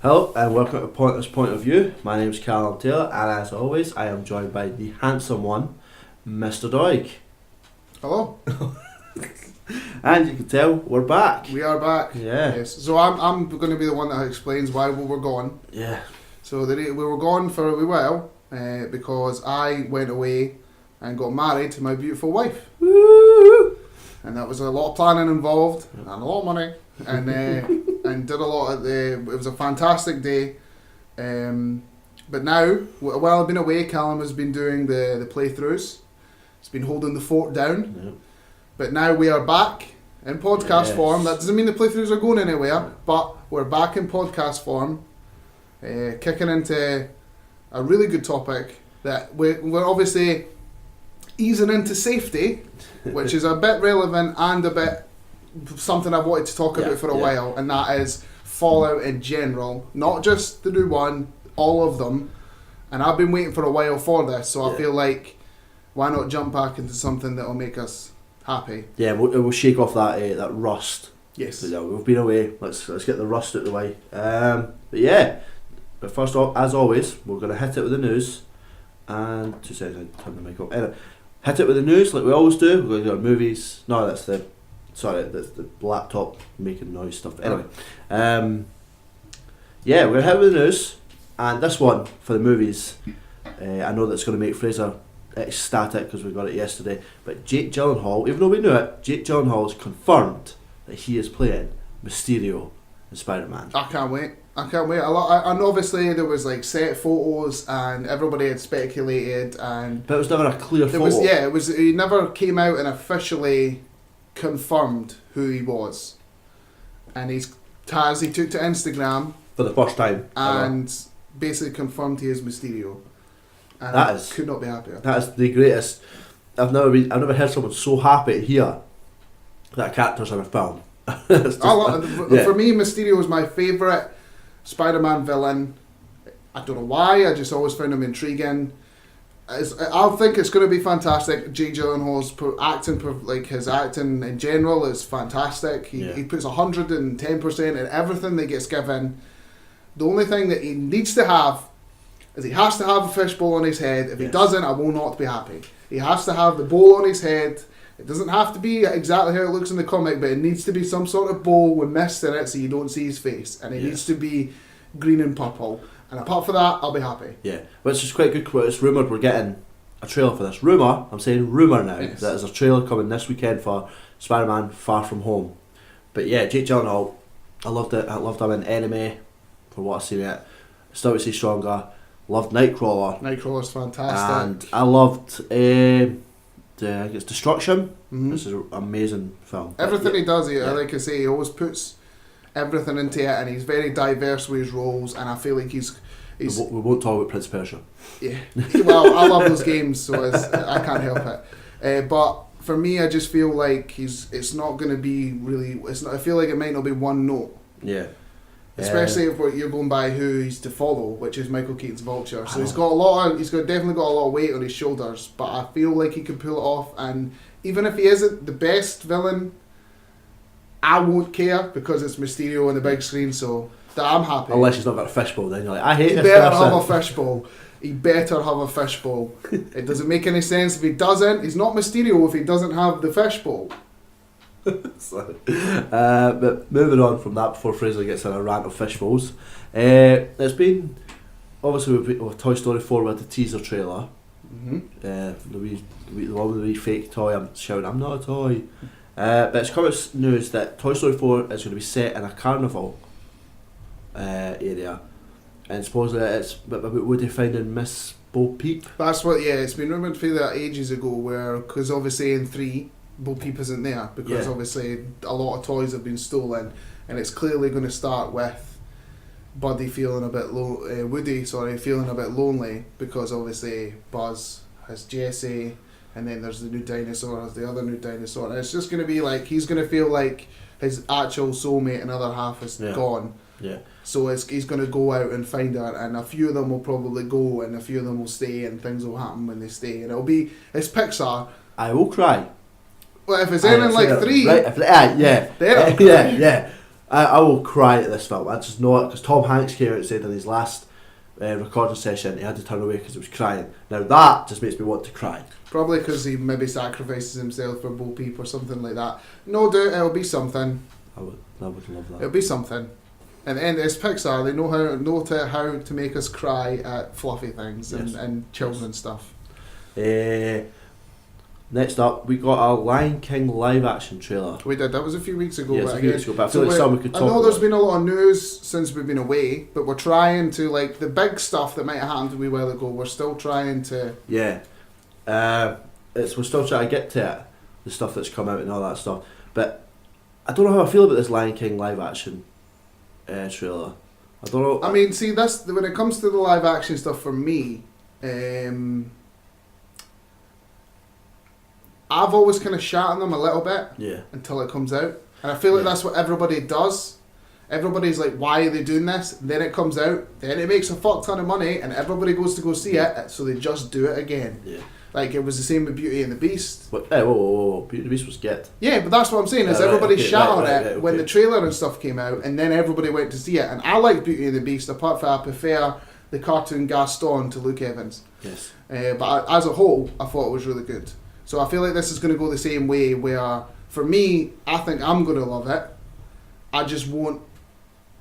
Hello and welcome to Pointless Point of View. My name is Callum Taylor and as always I am joined by the handsome one, Mr. Doig. Hello. And you can tell we're back. We are back. Yeah. Yes. So I'm going to be the one that explains why we were gone. Yeah. So we were gone for a wee while because I went away and got married to my beautiful wife. Woo! And that was a lot of planning involved and a lot of money. And and did a lot of it was a fantastic day. But now, while I've been away, Callum has been doing the playthroughs. He's been holding the fort down. Yep. But now we are back in podcast form. That doesn't mean the playthroughs are going anywhere, but we're back in podcast form, kicking into a really good topic that we're obviously easing into safety, which is a bit relevant and a bit something I've wanted to talk about for a while, and that is Fallout in general, not just the new one, all of them. And I've been waiting for a while for this, so I feel like why not jump back into something that will make us happy. Yeah, we'll shake off that rust. Yes. But, we've been away. Let's get the rust out of the way. But first off, as always, we're going to hit it with the news. And 2 seconds, I turn the mic up. Anyway, hit it with the news like we always do. We're going to do our movies. No, that's the laptop making noise stuff. Anyway, we're going to hit it with the news. And this one for the movies, I know that's going to make Fraser ecstatic because we got it yesterday, but Jake Gyllenhaal, even though we knew it, Jake Gyllenhaal has confirmed that he is playing Mysterio in Spider-Man. I can't wait. And obviously there was like set photos and everybody had speculated, but it was never a clear photo. He never came out and officially confirmed who he was. And he took to Instagram for the first time and basically confirmed he is Mysterio. And could not be happier. That is the greatest. I've never heard someone so happy to hear that a character's in a film. For me, Mysterio is my favourite Spider-Man villain. I don't know why. I just always found him intriguing. I think it's going to be fantastic. Jake Gyllenhaal's his acting in general is fantastic. He puts 110% in everything that gets given. The only thing that he needs to have is he has to have a fishbowl on his head. If he doesn't, I will not be happy. He has to have the bowl on his head. It doesn't have to be exactly how it looks in the comic, but it needs to be some sort of bowl with mist in it so you don't see his face. And it needs to be green and purple. And apart from that, I'll be happy. Yeah, which is quite good. It's rumoured we're getting a trailer for this. I'm saying rumour now, that there's a trailer coming this weekend for Spider-Man Far From Home. But yeah, Jake Gyllenhaal, I loved it. I loved him in Enemy, for what I've seen it. Still to see Stronger. Loved Nightcrawler. Nightcrawler's fantastic. And I loved Destruction. Mm-hmm. This is an amazing film. Everything he does, like I say, he always puts everything into it, and he's very diverse with his roles, and I feel like he's we won't talk about Prince Persia. Yeah. Well, I love those games, so I can't help it. But for me, I just feel like it's not going to be really... I feel like it might not be one note. Yeah. Especially if you're going by who he's to follow, which is Michael Keaton's Vulture. So he's definitely got a lot of weight on his shoulders, but I feel like he can pull it off. And even if he isn't the best villain, I won't care because it's Mysterio on the big screen. So I'm happy. Unless he's not got a fishbowl, then you're like, I hate this person. He better have a fishbowl. He better have a fishbowl. It doesn't make any sense if he doesn't. He's not Mysterio if he doesn't have the fishbowl. But moving on from that before Fraser gets in a rant of fishbowls, there's been obviously with Toy Story 4 with the teaser trailer. Mm-hmm. The one with the wee fake toy. I'm shouting, I'm not a toy. But it's come out news that Toy Story 4 is going to be set in a carnival area, and supposedly it's about Woody finding Miss Bo Peep. That's what. Yeah, it's been rumoured for that ages ago. Because obviously in 3. Bo Peep isn't there because obviously a lot of toys have been stolen, and it's clearly going to start with Woody feeling a bit lonely because obviously Buzz has Jessie, and then there's the new dinosaur has the other new dinosaur, and it's just going to be like he's going to feel like his actual soulmate and other half is gone. Yeah. So he's going to go out and find her, and a few of them will probably go, and a few of them will stay, and things will happen when they stay, and it's Pixar. I will cry. Well, if it's anything like 3... Right, yeah. Then Yeah. I will cry at this film. I just know it because Tom Hanks came out and said in his last recording session he had to turn away because he was crying. Now that just makes me want to cry. Probably because he maybe sacrifices himself for Bo Peep or something like that. No doubt it'll be something. I would love that. It'll be something. And it's Pixar. They know how to make us cry at fluffy things and children's stuff. Next up, we got our Lion King live action trailer. We did. That was a few weeks ago. Yeah, it was a few weeks ago, but I feel like something we could talk about. I know there's been a lot of news since we've been away, but we're trying to, like, the big stuff that might have happened a wee while ago, we're still trying to... Yeah. We're still trying to get to it, the stuff that's come out and all that stuff. But I don't know how I feel about this Lion King live action trailer. I don't know. I mean, see, that's when it comes to the live action stuff for me, I've always kind of shat on them a little bit until it comes out. And I feel like that's what everybody does. Everybody's like, why are they doing this? Then it comes out, then it makes a fuck ton of money, and everybody goes to go see it, so they just do it again. Yeah. Like, it was the same with Beauty and the Beast. But, whoa. Beauty and the Beast was good. Yeah, but that's what I'm saying, is everybody shat on it when the trailer and stuff came out, and then everybody went to see it. And I like Beauty and the Beast, apart from I prefer the cartoon Gaston to Luke Evans. Yes. But as a whole, I thought it was really good. So I feel like this is going to go the same way, where, for me, I think I'm going to love it. I just won't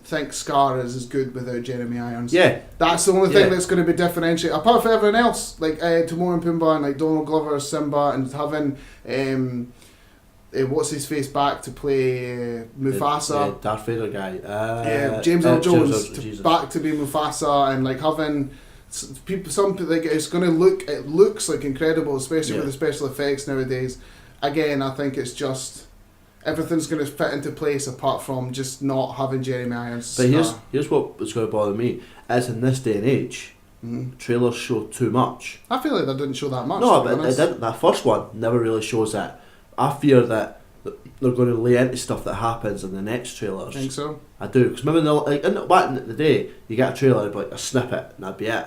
think Scar is as good without Jeremy Irons. Yeah. That's the only thing that's going to be differentiated. Apart from everyone else, like Timon and Pumbaa and like Donald Glover as Simba, and having what's his face back to play Mufasa. The Darth Vader guy. James Earl Jones back to be Mufasa, and like having some people like it's going to look. It looks like incredible, especially with the special effects nowadays. Again, I think it's just everything's going to fit into place apart from just not having Jeremy Irons. But here's what's going to bother me: as in this day and age, trailers show too much. I feel like they didn't show that much. No, but they didn't. That first one never really shows that. I fear that they're going to lay into stuff that happens in the next trailers. I think so. I do, because maybe back in the day, you get a trailer, it'd be like a snippet, and that'd be it.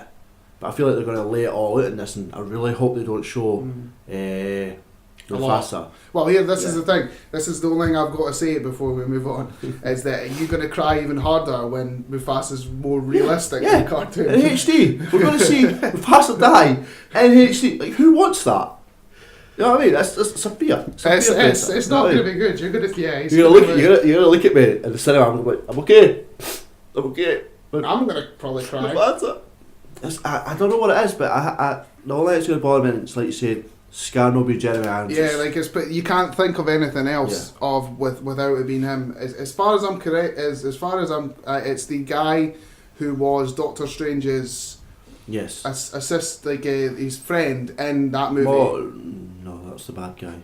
But I feel like they're going to lay it all out in this, and I really hope they don't show Mufasa. Well, here, this is the thing. This is the only thing I've got to say before we move on, is that you're going to cry even harder when Mufasa's more realistic in the cartoon. In HD. We're going to see Mufasa die in HD. Like, who wants that? You know what I mean? It's a fear. It's not going to be good. You're going to you're gonna look at me in the cinema. I'm like, I'm okay. But I'm going to probably cry. I don't know what it is, but the only thing that's going to bother me, it's like you said, Scar no be Jeremy Irons. Yeah, like but you can't think of anything else without it being him. As far as I'm correct, it's the guy who was Doctor Strange's assist, like his friend in that movie. Oh, no, that's the bad guy.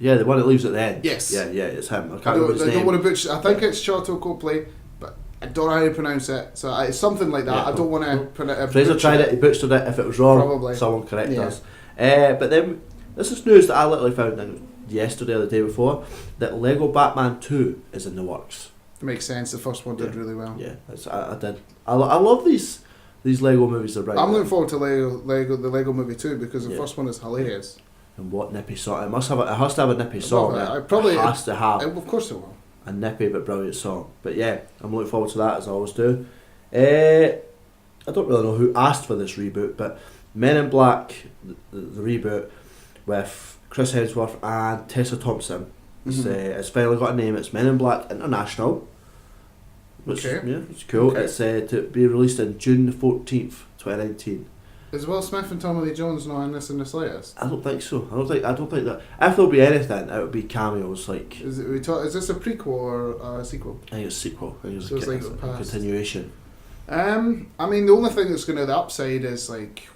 Yeah, the one that leaves at the end. Yes. Yeah, it's him. I can't remember his name. I don't want to butcher. I think it's Charlton Copley, but I don't know how to pronounce it. So it's something like that. Yeah, I don't want to pronounce it. Fraser tried it. He butchered it. If it was wrong, probably someone correct us. But then this is news that I literally found out yesterday or the day before, that Lego Batman 2 is in the works. It makes sense. The first one did really well. Yeah, I did. I love these Lego movies. They're right. I'm looking forward to the Lego movie 2 because the first one is hilarious. And what nippy song? It has to have a nippy song. It probably has to have. Of course it will. A nippy but brilliant song. But yeah, I'm looking forward to that as I always do. I don't really know who asked for this reboot, but Men in Black, the reboot with Chris Hemsworth and Tessa Thompson. It's finally got a name. It's Men in Black International. Which, it's cool. Okay. It's to be released on June the 14th, 2019. Is Will Smith and Tommy Lee Jones not in this in the slightest? I don't think so. I don't think that. If there'll be anything, it would be cameos. Like, is this a prequel or a sequel? I think it's a sequel. I think it's a continuation. I mean, the only thing that's going to the upside is like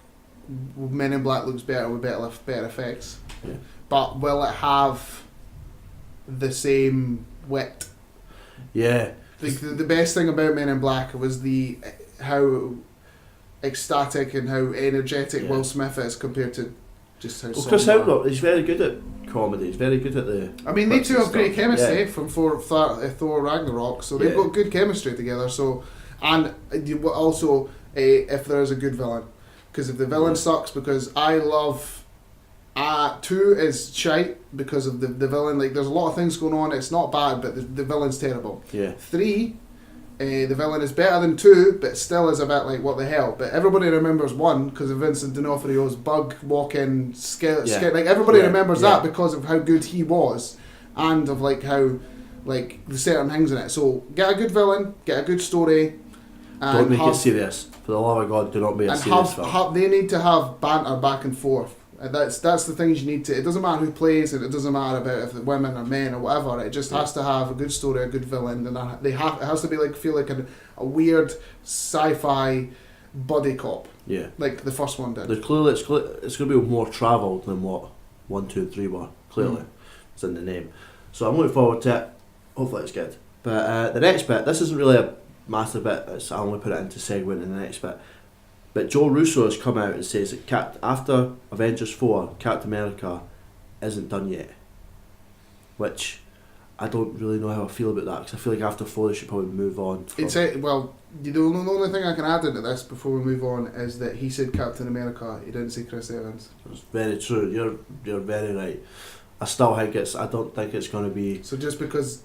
Men in Black looks better with better effects. Yeah. But will it have the same wit? Yeah. The best thing about Men in Black was how ecstatic and how energetic Will Smith is compared to just how. Well, Chris Hemsworth, he's very good at comedy. He's very good at the. I mean, they two have great chemistry from Thor Ragnarok, so they've got good chemistry together. So, and also if there's a good villain, because if the villain sucks, because I love 2 is shite because of the villain. Like, there's a lot of things going on. It's not bad, but the villain's terrible. Yeah. 3, the villain is better than 2, but still is a bit like, what the hell? But everybody remembers 1 because of Vincent D'Onofrio's bug walking like, everybody remembers that because of how good he was, and of like how like the certain things in it. So get a good villain, get a good story. And don't make it serious. For the love of God, do not make it serious film. They need to have banter back and forth. That's the things you need to. It doesn't matter who plays it. It doesn't matter about if the women or men or whatever. It just has to have a good story, a good villain, and it has to be like feel like a weird sci-fi buddy cop. Yeah, like the first one did. There's clearly it's going to be more travelled than what 1, 2, and 3 were. Clearly, it's in the name. So I'm looking forward to it. Hopefully it's good. But the next bit, this isn't really a massive bit. I only put it into segment in the next bit. But Joe Russo has come out and says that after Avengers 4, Captain America isn't done yet. Which I don't really know how I feel about that, because I feel like after 4 they should probably move on. The only thing I can add into this before we move on is that he said Captain America, he didn't say Chris Evans. It's very true, you're very right. I don't think it's going to be... So just because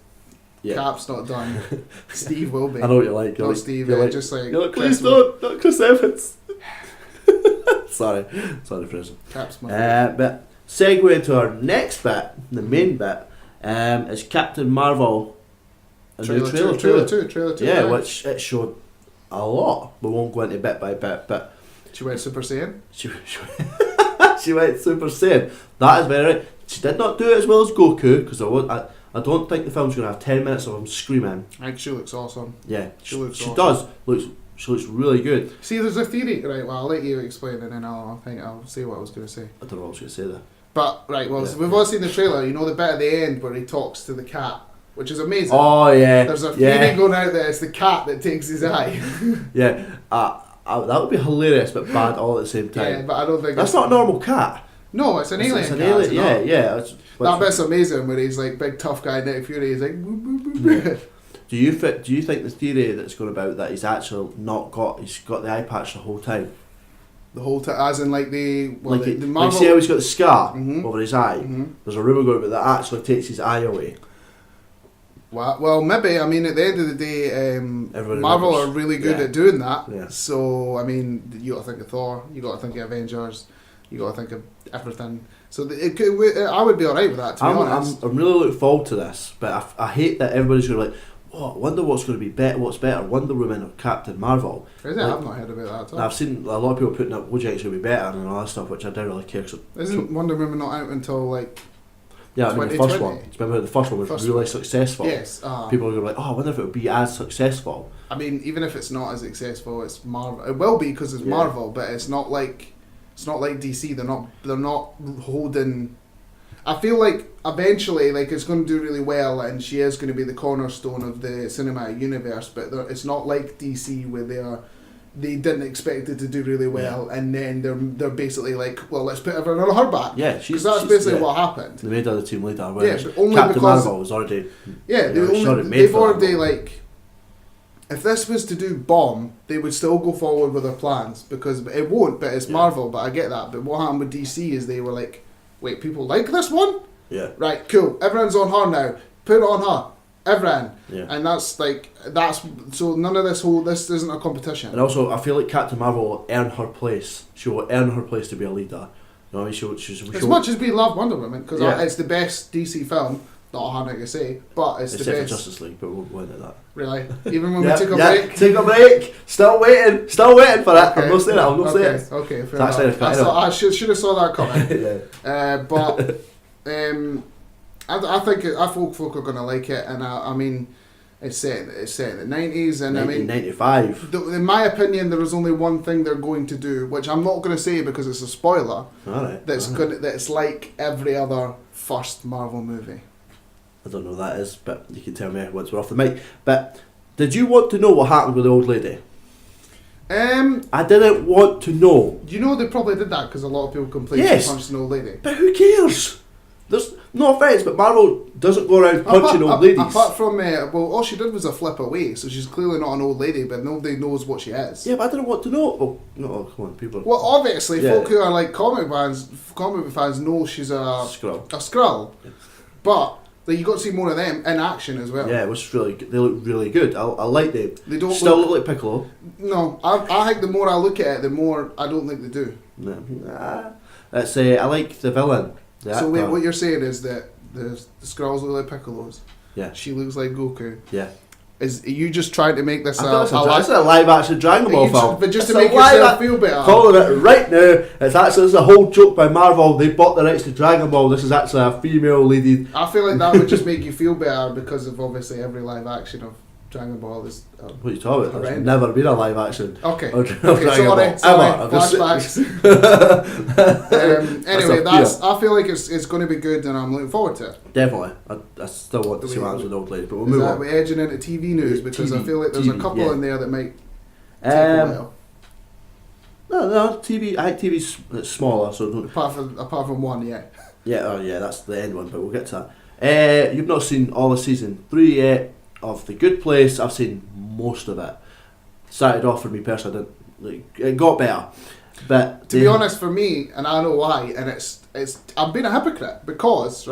Cap's not done, Steve will be. I know what you're like. Not Steve, please don't, not Chris Evans. Sorry, Fraser. Cap's but segue into our next bit, the main bit, is Captain Marvel. Trailer 2. Yeah, which it showed a lot. We won't go into bit by bit, but... She went Super Saiyan? She went Super Saiyan. That is very right. She did not do it as well as Goku, because I don't think the film's going to have 10 minutes of him screaming. I think she looks awesome. Yeah, she awesome. does. She looks really good. See, there's a theory. Right, well, I'll let you explain and then I'll say what I was going to say. I don't know what I was going to say there. But, right, well, so we've all seen the trailer. You know the bit at the end where he talks to the cat, which is amazing. Oh, yeah. There's a theory going out there. It's the cat that takes his eye. Yeah. That would be hilarious but bad all at the same time. Yeah, but I don't think... That's not a normal cat. No, it's an alien. It's an alien. Yeah. That bit's amazing where he's like big tough guy Nick Fury. He's like. Boop, boop, boop. Yeah. Do you think the theory that's going about that he's actually he's got the eye patch the whole time? The whole time, as in like the Marvel. Like see how he's got the scar over his eye. Mm-hmm. There's a rumour going about that actually takes his eye away. Well, maybe. I mean, at the end of the day, Marvel are really good at doing that. Yeah. So I mean, you got to think of Thor. You got to think of Avengers. You got to think of everything. So I would be alright with that. To be honest, I'm really looking forward to this, but I hate that everybody's going to be like, oh, I wonder what's going to be better. What's better, Wonder Woman or Captain Marvel? Is it? I've not heard about that at all. I've seen a lot of people putting up what do you think is going to be better and all that stuff, which I don't really care. Isn't Wonder Woman not out until like? Yeah, I mean the first one. Remember the first one was really successful. Yes. People are going to be like, oh, I wonder if it would be as successful. I mean, even if it's not as successful, it's Marvel. It will be because it's Marvel, but it's not like DC. They're not holding. I feel like eventually, like it's going to do really well, and she is going to be the cornerstone of the cinematic universe. But it's not like DC where they didn't expect it to do really well, and then they're basically like, well, let's put everyone on her back. Yeah, because that's basically what happened. They made her the team leader. But only Captain because Marvel was already. Yeah, they've already like. If this was to do bomb, they would still go forward with their plans because it won't. But it's Marvel. But I get that. But what happened with DC is they were like, wait, people like this one? Yeah. Right, cool. Everyone's on her now. Put it on her. Everyone. Yeah. And that's so none of this isn't a competition. And also, I feel like Captain Marvel will earn her place. She will earn her place to be a leader. You know what I mean? As much as we love Wonder Woman, because it's the best DC film. Not a hard thing to say, but it's the best. Except for Justice League, but we won't go into that. Really? Even when we took a break? Take a break! Still waiting for that. Okay. I'm not saying it, Okay, fair enough. I should have saw that coming. But I think folk are going to like it, and I mean, it's set in the 90s, and 1995. In my opinion, there is only one thing they're going to do, which I'm not going to say because it's a spoiler. Alright. That's like every other first Marvel movie. I don't know what that is, but you can tell me once we're off the mic. But did you want to know what happened with the old lady? I didn't want to know. You know they probably did that because a lot of people complained she punched an old lady. But who cares? There's no offence, but Marvel doesn't go around punching old ladies. Apart from, all she did was a flip away, so she's clearly not an old lady, but nobody knows what she is. Yeah, but I don't want to know. Well, no, come on, people. Well, obviously, folk who are like comic book fans know she's a Skrull. A Skrull, Yeah. But you got to see more of them in action as well. Yeah, it was really good. They look really good. I like them. They don't still look like Piccolo. No, I think the more I look at it, the more I don't think they do. Nah. It's I like the villain. So wait, what you're saying is that the Skrulls look like Piccolos. Yeah. She looks like Goku. Yeah. Are you just trying to make this it's a live action Dragon Ball film. But just to make yourself feel better. Calling it right now, it's a whole joke by Marvel. They bought the rights to Dragon Ball. This is actually a female lady. I feel like that would just make you feel better because of obviously every live action of Dragon Ball is. What are you talking about? There's never been a live action. Okay. Sorry. Flashbacks. Anyway, I feel like it's going to be good, and I'm looking forward to it. Definitely. I still want to see what happens with the old lady, but we'll move on. We're edging into TV news because I feel like there's a couple in there that might take a while. No, TV. I think TV's smaller, so don't. Apart from one, yeah. Yeah, that's the end one, but we'll get to that. You've not seen all of season 3 yet of The Good Place. I've seen most of it. Started off for me personally, it got better, but to be honest, for me, and I know why, and it's I'm being a hypocrite because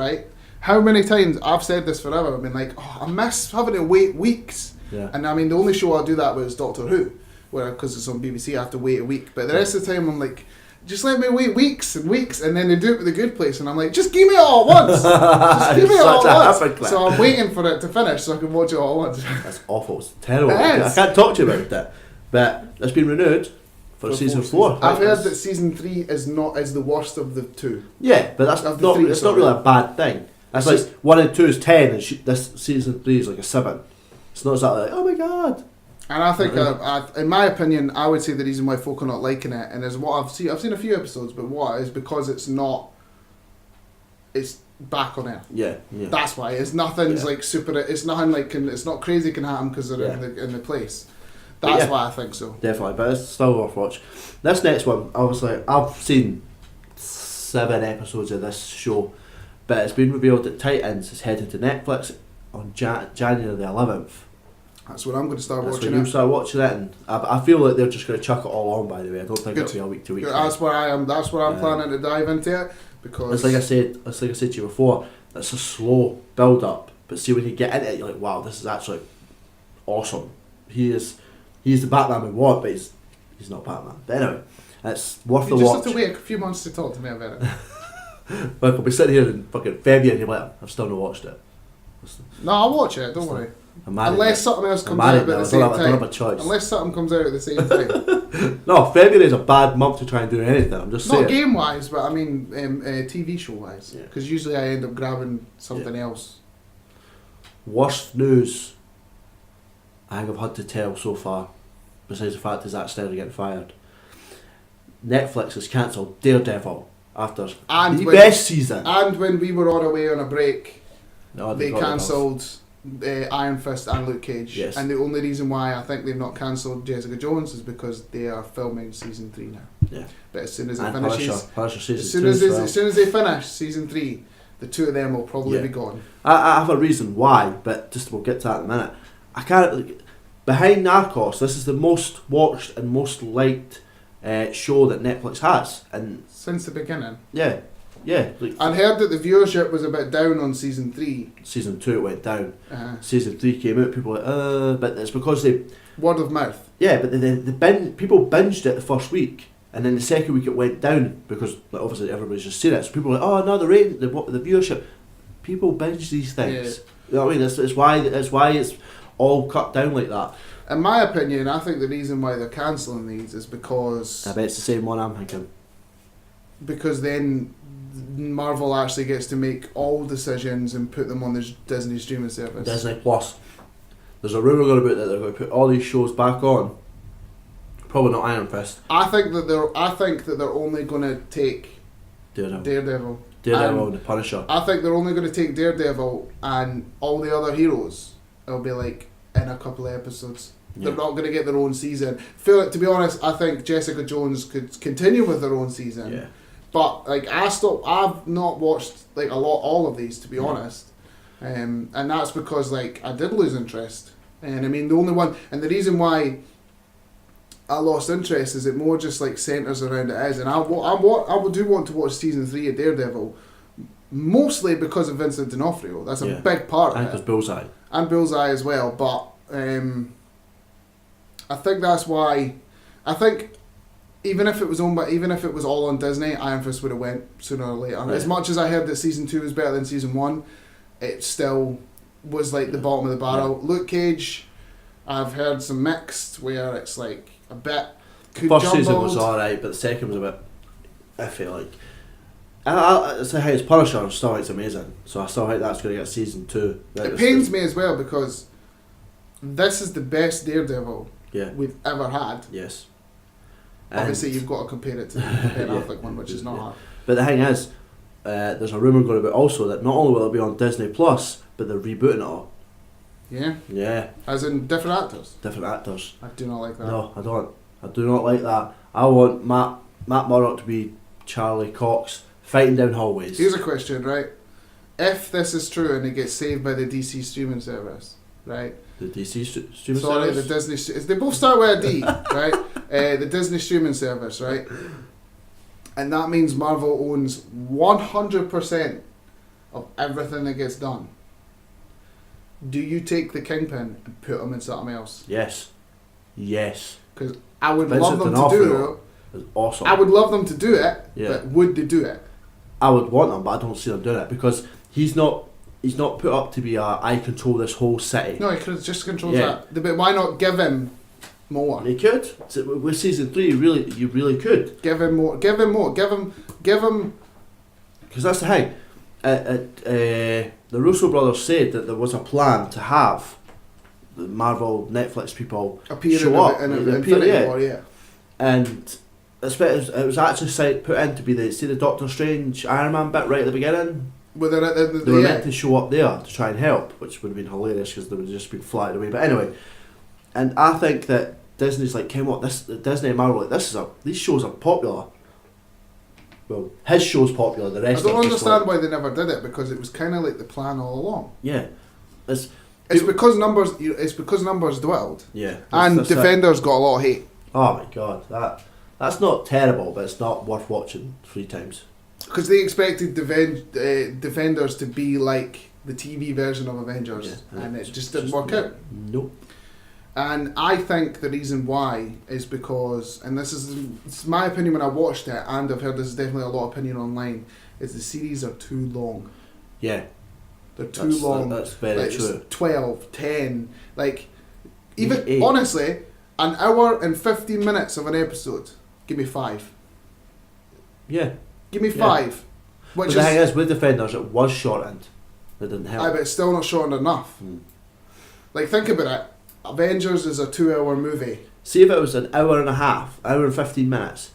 how many times I've said this forever. I've been like, I miss having to wait weeks. Yeah. And I mean, the only show I'll do that with is Doctor Who, where because it's on BBC, I have to wait a week. But the rest of the time, I'm like, just let me wait weeks and weeks, and then they do it with The Good Place, and I'm like, just give me it all at once. Just give me it all at once. So I'm waiting for it to finish so I can watch it all at once. That's awful. It's terrible. It is. I can't talk to you about that. But it's been renewed for season 4. I've heard that season 3 is the worst of the 2. Yeah, but that's not really a bad thing. That's like 1 and 2 is 10, and this season 3 is like a 7. It's not exactly like, oh my god. And I think, in my opinion, I would say the reason why folk are not liking it, and is what I've seen a few episodes, but what is because it's back on air. Yeah. That's why it's nothing's like super. It's nothing like it's not crazy can happen because they're in the place. That's why I think so. Definitely, but it's still worth watch. This next one, obviously, I've seen 7 episodes of this show, but it's been revealed that Titans is headed to Netflix on January the 11th. That's when I'm going to start watching it. You start watching it, and I feel like they're just going to chuck it all on. By the way, I don't think it'll be a week to week. That's where I am. That's where I'm planning to dive into it because it's like I said to you before. It's a slow build up, but see when you get into it, you're like, wow, this is actually awesome. He's the Batman we want, but he's not Batman. But anyway, it's worth the watch. You just have to wait a few months to talk to me about it. Like, I'll be sitting here in fucking February and you're like, I've still not watched it. No, I'll watch it, don't worry. Unless something else comes out at the same time. I don't have a choice. Unless something comes out at the same time. No, February is a bad month to try and do anything. I'm just saying. Not game wise, but I mean TV show wise. Because usually I end up grabbing something else. Worst news I think I've had to tell so far, besides the fact that Zack Snyder getting fired. Netflix has cancelled Daredevil after the best season. And when we were on away on a break, they cancelled Iron Fist and Luke Cage. Yes. And the only reason why I think they've not cancelled Jessica Jones is because they are filming season 3 now. Yeah. But as soon as it finishes, Punisher as soon as they finish season 3, the two of them will probably be gone. I have a reason why, but we'll get to that in a minute. I can't. Behind Narcos, this is the most watched and most liked show that Netflix has, and since the beginning. Yeah. I heard that the viewership was a bit down on season 3. Season 2 it went down. Season 3 came out. People were like, but it's because they word of mouth. Yeah, but people binged it the first week, and then the second week it went down because obviously everybody's just seen it. So people were like, oh no, the rating, the viewership. People binge these things. Yeah. You know what I mean? That's why it's all cut down like that. In my opinion, I think the reason why they're cancelling these is because... I bet it's the same one I'm thinking. Because then Marvel actually gets to make all decisions and put them on the Disney streaming service. Disney Plus. There's a rumour going about that they're going to put all these shows back on. Probably not Iron Fist. I think that they're only going to take Daredevil. Daredevil and the Punisher. I think they're only going to take Daredevil, and all the other heroes will be like in a couple of episodes. Yeah. They're not going to get their own season. To be honest, I think Jessica Jones could continue with their own season. Yeah. But like I've not watched like all of these, to be honest, and that's because like I did lose interest. And I mean the only one, and the reason why I lost interest is it more just like centres around it is, and I do want to watch season 3 of Daredevil, mostly because of Vincent D'Onofrio. That's a big part of it. And because Bullseye. And Bullseye as well, but I think that's why. I think even if it was all on Disney, Iron Fist would have went sooner or later. As much as I heard that season 2 was better than season 1, it still was like the bottom of the barrel. Luke Cage, I've heard some mixed where it's like a bit. The first season was alright, but the second was a bit iffy. Like, I say, hey, it's Punisher. Still, it's amazing. So I still think that's going to get season 2. It pains me as well because this is the best Daredevil we've ever had. Yes. Obviously, you've got to compare it to the Ben Affleck one, which is not hard. But the thing is, there's a rumour going about also that not only will it be on Disney Plus, but they're rebooting it all. Yeah? Yeah. As in different actors? Different actors. I do not like that. No, I don't. I do not like that. I want Matt Murdock to be Charlie Cox fighting down hallways. Here's a question, right? If this is true and it gets saved by the DC streaming service, right? The DC streaming service? Sorry, the Disney... They both start with a D, right? The Disney streaming service, right? And that means Marvel owns 100% of everything that gets done. Do you take the Kingpin and put him in something else? Yes. Yes. Because I would love them to do it. Is awesome. I would love them to do it, but would they do it? I would want them, but I don't see them doing it because he's not put up to be I control this whole city. No, he could have just controlled that. But why not give him more? He could. So with season 3, you really could. Give him more. Give him more. Give him. Because that's the thing. The Russo brothers said that there was a plan to have the Marvel Netflix people appear show up in Infinity War, and it was actually put in to be the Doctor Strange Iron Man bit right at the beginning. They were meant to show up there to try and help, which would have been hilarious because they would have just been flying away. But anyway, and I think that Disney's like, Ken, what Disney and Marvel, like these shows are popular. Well, his show's popular. The rest. I don't understand why they never did it because it was kind of like the plan all along. Yeah, it's because numbers. It's because numbers dwelled. Yeah, and Defenders got a lot of hate. Oh my god, that's not terrible, but it's not worth watching 3 times. Because they expected Defenders to be like the TV version of Avengers, and it just didn't work out. Nope. And I think the reason why is because, and it's my opinion when I watched it, and I've heard this is definitely a lot of opinion online, is the series are too long. Yeah. They're too long. That's very true. 12, 10, like, even, 8. Honestly, an hour and 15 minutes of an episode, give me 5. Yeah. Give me 5. But the thing is, with Defenders, it was shortened. That didn't help. But it's still not shortened enough. Like, think about it. Avengers is a 2-hour movie. See if it was an hour and a half, hour and 15 minutes,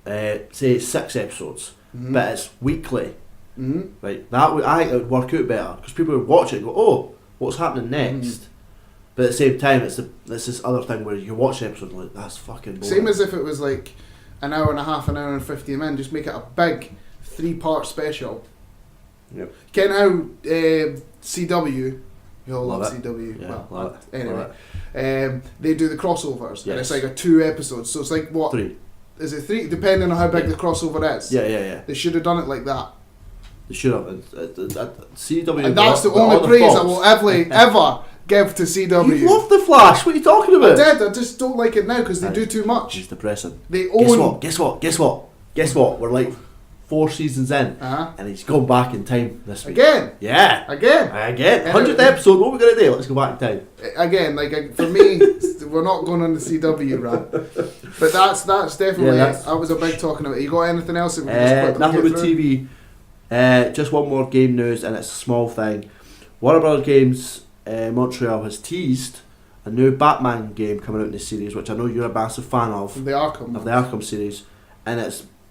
say 6 episodes, but it's weekly, right? I think it would work out better because people would watch it and go, "Oh, what's happening next?" But at the same time, it's this other thing where you watch the episode and like, that's fucking boring. Same as if it was like an hour and a half, an hour and 15 minutes. Just make it a big 3-part special. Yep. Ken how CW. You all love CW. Yeah, well, anyway, they do the crossovers, and it's like a 2 episodes. So it's like what? 3. Is it 3? Depending on how big the crossover is. Yeah. They should have done it like that. They should have. CW. And that's the only praise I will ever give to CW. You love the Flash. What are you talking about? I did. I just don't like it now because they do too much. It's depressing. They own. Guess what? We're like 4 seasons in, and he's gone back in time this week. Again? Yeah. Again? 100th episode, what are we going to do? Let's go back in time. Again, like, for me, we're not going on the CW run. But that's definitely, that was a big talking about. You got anything else that we just nothing with TV. Just one more game news, and it's a small thing. Warner Brothers Games Montreal has teased a new Batman game coming out in the series, which I know you're a massive fan of. The Arkham series. And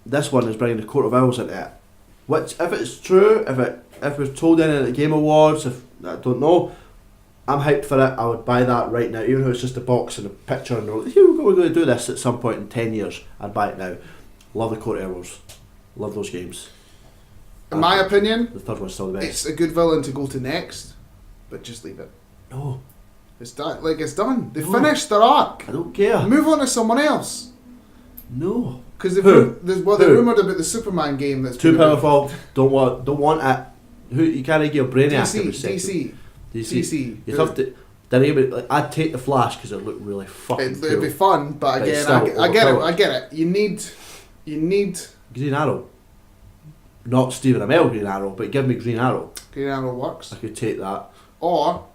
this one is bringing the Court of Owls into it. Which, if it's true, if it was told in at the Game Awards, I don't know, I'm hyped for it. I would buy that right now, even though it's just a box and a picture and we're going to do this at some point in 10 years. I'd buy it now. Love the Court of Owls. Love those games. In my opinion, the third one's still the best. It's a good villain to go to next, but just leave it. No. It's done. It's done. They finished their arc. I don't care. Move on to someone else. No. Because they rumoured about the Superman game that's too powerful. Don't want it. Who you can't get your brainiac every second. DC. You'd have to. I'd take the Flash because it looked really fucking cool. It'd be fun, but again, I get it. You need Green Arrow. Not Stephen Amell Green Arrow, but give me Green Arrow. Green Arrow works. I could take that. Or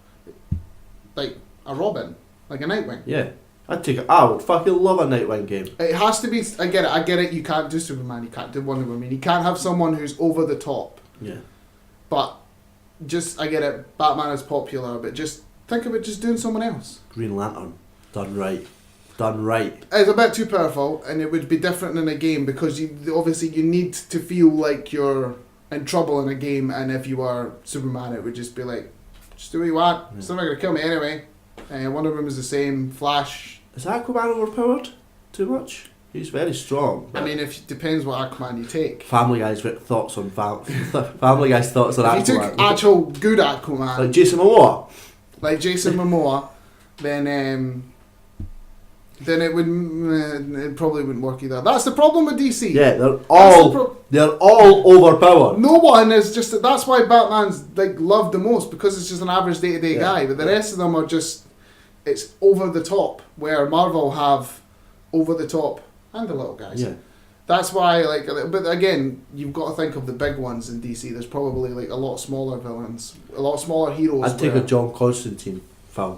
like a Robin, like a Nightwing. Yeah. I'd take it. I would fucking love a Nightwing game. It has to be. I get it. You can't do Superman. You can't do Wonder Woman. You can't have someone who's over the top. Yeah. But I get it. Batman is popular, but just think about just doing someone else. Green Lantern, done right. It's a bit too powerful, and it would be different in a game because you need to feel like you're in trouble in a game, and if you are Superman, it would just be like, just do what you want. Yeah. It's not going to kill me anyway. Wonder Woman is the same. Flash. Is Aquaman overpowered too much? He's very strong. I mean, it depends what Aquaman you take. Family Guy's thoughts on Family Guy's thoughts on Aquaman. If you took actual good Aquaman, like Jason Momoa, then it probably wouldn't work either. That's the problem with DC. Yeah, they're all overpowered. No one is just. That's why Batman's loved the most, because it's just an average day-to-day guy. But the rest of them are just. It's over the top. Where Marvel have over the top and the little guys. Yeah. That's why, but again, you've got to think of the big ones in DC. There's probably a lot smaller villains, a lot smaller heroes. I'd take a John Constantine film.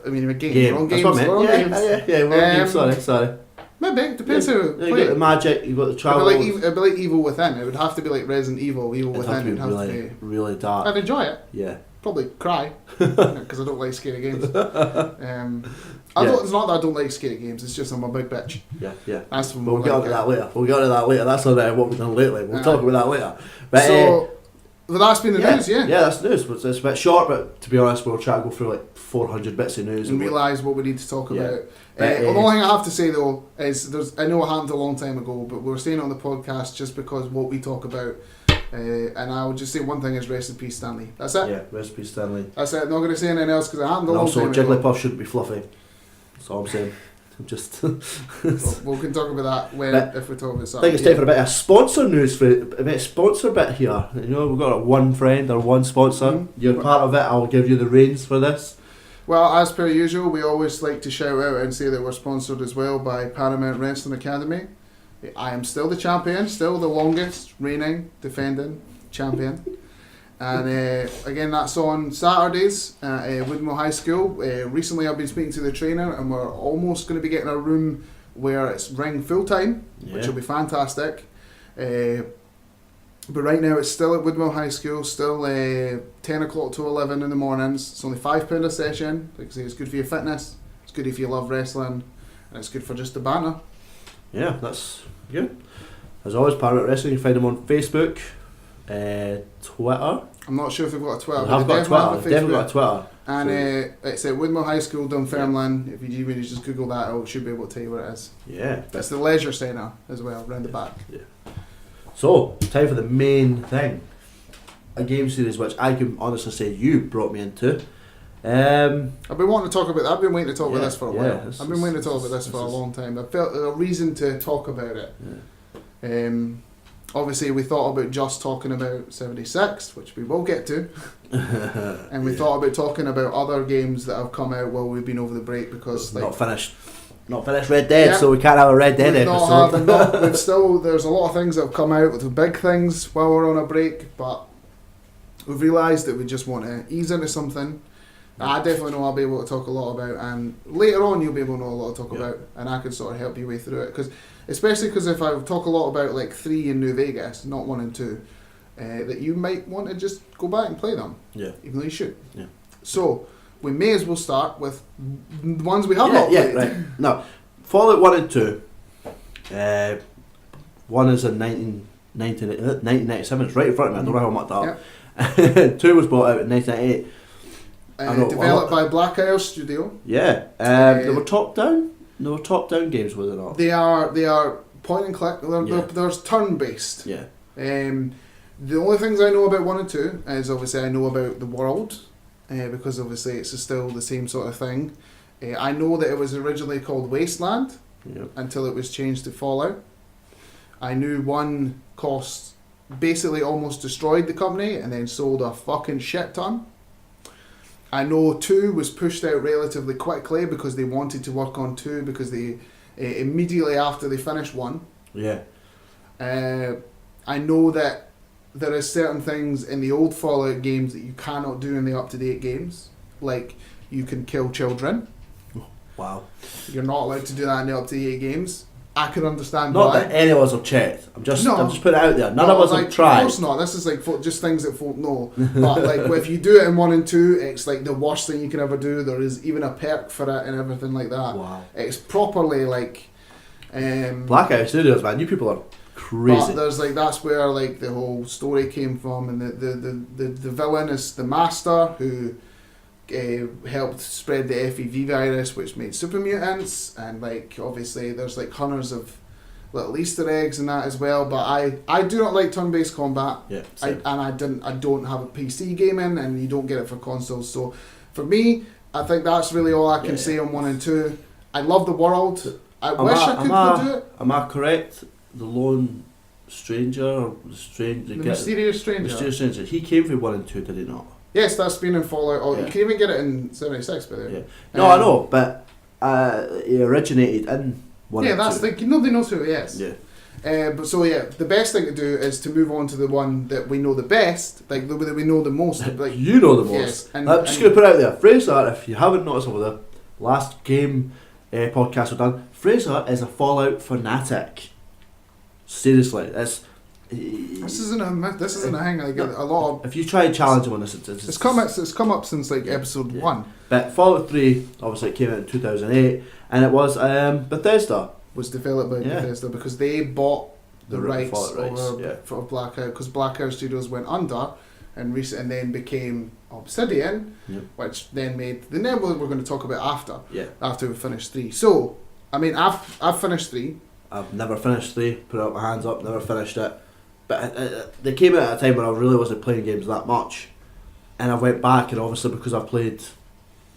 I mean, a game. That's games, what I meant. Yeah, we're on games. Sorry. Maybe, it depends who you got the magic, you got the travel. It'd be like Evil Within. It would have to be like Resident Evil, Evil Within. It'd have to be really dark. I'd enjoy it. Yeah. Probably cry, because I don't like scary games. It's not that I don't like scary games, it's just I'm a big bitch. Yeah. That's we'll get onto that later. That's not what we've done lately. We'll talk about that later. But, but that's been the news, yeah. Yeah, that's news. It's a bit short, but to be honest, we'll try to go through 400 bits of news. And realise what we need to talk about. The only thing I have to say though is, I know it happened a long time ago, but we're staying on the podcast just because what we talk about. And I would just say one thing is rest in peace, Stanley. That's it. Yeah, rest in peace, Stanley. That's it. I'm not going to say anything else because it happened a long time ago. Also, Jigglypuff shouldn't be fluffy. That's all I'm saying. We can talk about that if we talk about something. I think it's time for a bit of sponsor news, a bit of sponsor bit here. You know, we've got one friend or one sponsor. Mm-hmm. You're part of it. I'll give you the reins for this. Well, as per usual, we always like to shout out and say that we're sponsored as well by Paramount Wrestling Academy. I am still the champion, still the longest reigning, defending champion. And again, that's on Saturdays at Woodmore High School. Recently I've been speaking to the trainer and we're almost going to be getting a room where it's ring full time, which will be fantastic. But right now it's still at Woodmore High School, still 10 o'clock to 11 in the mornings. It's only £5 a session. Like I say, it's good for your fitness, it's good if you love wrestling, and it's good for just the banter. Yeah, that's good. As always, Paramount Wrestling, you can find them on Facebook, Twitter. I'm not sure if they've got a Twitter. I've got a Twitter. Definitely got a Twitter. And it's at Woodmore High School, Dunfermline. If you really just Google that, I should be able to tell you where it is. Yeah. It's the leisure centre as well, round the back. Yeah. So, time for the main thing. A game series which I can honestly say you brought me into. I've been wanting to talk about that. I've been waiting to talk about this for a while. I've been waiting to talk about this for a long time. I felt a reason to talk about it. Yeah. Obviously, we thought about just talking about 76, which we will get to. And we thought about talking about other games that have come out while we've been over the break because... Not finished Red Dead, so we can't have a Red Dead episode. We've still, there's a lot of things that have come out with the big things while we're on a break, but we've realised that we just want to ease into something. I definitely know I'll be able to talk a lot about, and later on you'll be able to know a lot to talk about, and I can sort of help you way through it. Especially because if I talk a lot about like 3 in New Vegas, not 1 and 2, that you might want to just go back and play them. Yeah. Even though you should. Yeah. So we may as well start with the ones we have not played. Yeah, right. No, Fallout 1 and 2. 1 is in 1997. It's right in front of me. I don't know how much that. Yeah. 2 was brought out in 1998. Developed by Black Isle Studio. Yeah. They were top down. They were top down games, were they not? They are point and click. There's turn based. Yeah. The only things I know about 1 and 2 is obviously I know about the world, because obviously it's still the same sort of thing. I know that it was originally called Wasteland until it was changed to Fallout. I knew 1 cost basically almost destroyed the company and then sold a fucking shit ton. I know 2 was pushed out relatively quickly because they wanted to work on 2 because they immediately after they finished 1. Yeah. I know that there is certain things in the old Fallout games that you cannot do in the up-to-date games. Like, you can kill children. Wow. You're not allowed to do that in the up-to-date games. I can understand not why. Not that any of us have checked. I'm just putting it out there. None of us have tried. Of course not. This is like just things that folk know. But like, if you do it in 1 and 2, it's like the worst thing you can ever do. There is even a perk for it and everything like that. Wow. It's properly like... Blackout Studios, man. You people are crazy. But there's like, that's where like the whole story came from, and the villain is the Master, who helped spread the FEV virus, which made super mutants, and like obviously there's like hundreds of little Easter eggs and that as well. But I do not like turn-based combat. Yeah. I don't have a PC gaming, and you don't get it for consoles. So for me, I think that's really all I can say on 1 and 2. I love the world. I wish I could go do it. Am I correct? The Lone Stranger, or the Mysterious Stranger. Mysterious Stranger. He came from 1 and 2, did he not? Yes, that's been in Fallout. Oh, you can even get it in 76, by the way. Yeah. No, I know, but he originated in 1 and 2. Yeah, that's nobody knows who he is. Yeah. But so the best thing to do is to move on to the one that we know the best, like the that we know the most. Like you know the most. Yes, I'm just going to put it out there. Fraser, if you haven't noticed over the last game podcast we've done, Fraser is a Fallout fanatic. Seriously, this isn't a thing. Like a lot of. If you try and challenge him on this, it's come up since like episode 1. But Fallout 3, obviously, it came out in 2008, and it was Bethesda. Was developed by Bethesda because they bought the rights over for Blackout, because Blackout Studios went under and then became Obsidian, which then made the Nebula we're going to talk about after we finish 3. So, I mean, I've finished 3. I've never finished 3, put out my hands up, never finished it. But they came out at a time when I really wasn't playing games that much. And I went back, and obviously because I've played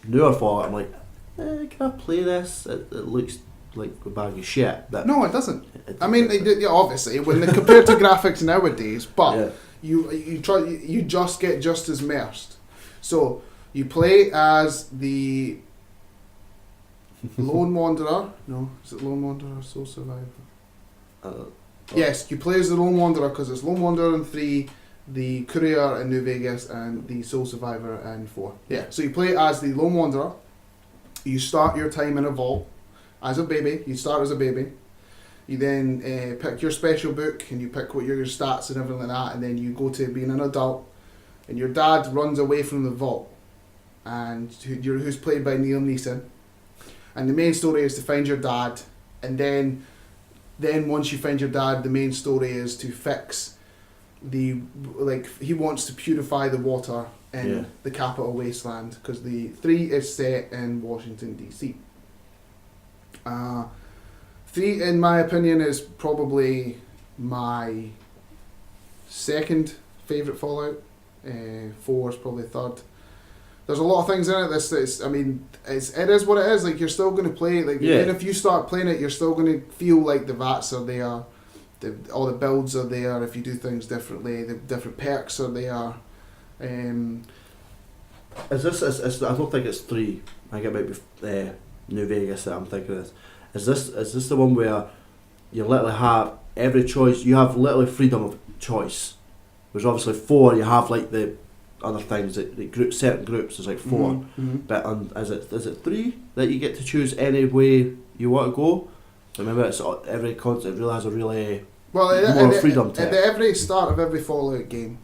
newer Fallout, I'm like, can I play this? It looks like a bag of shit. But no, it doesn't. I mean, obviously, when they compared to graphics nowadays, but you just get just as immersed. So you play as the Lone Wanderer. No, is it Lone Wanderer or Soul Survivor? Yes, you play as the Lone Wanderer because it's Lone Wanderer in 3, the Courier in New Vegas, and the Soul Survivor in 4. Yeah, so you play as the Lone Wanderer. You start your time in a vault as a baby. You start as a baby. You then pick your special book, and you pick what your stats and everything like that, and then you go to being an adult, and your dad runs away from the vault, and who's played by Liam Neeson. And the main story is to find your dad, and then once you find your dad, the main story is to fix he wants to purify the water in the capital wasteland, because the 3 is set in Washington DC. 3, in my opinion, is probably my second favourite Fallout. 4 is probably third. There's a lot of things in it. It is what it is. Like, you're still going to play it. Like, even if you start playing it, you're still going to feel like the VATs are there, all the builds are there. If you do things differently, the different perks are there. Is this? I don't think it's 3. I think it might be New Vegas that I'm thinking of. Is this the one where you literally have every choice? You have literally freedom of choice. Whereas obviously 4, you have like the other things that certain groups. There's like 4, but is it 3 that you get to choose any way you want to go? Remember, it's every concept really has a really more freedom to it. At every start of every Fallout game,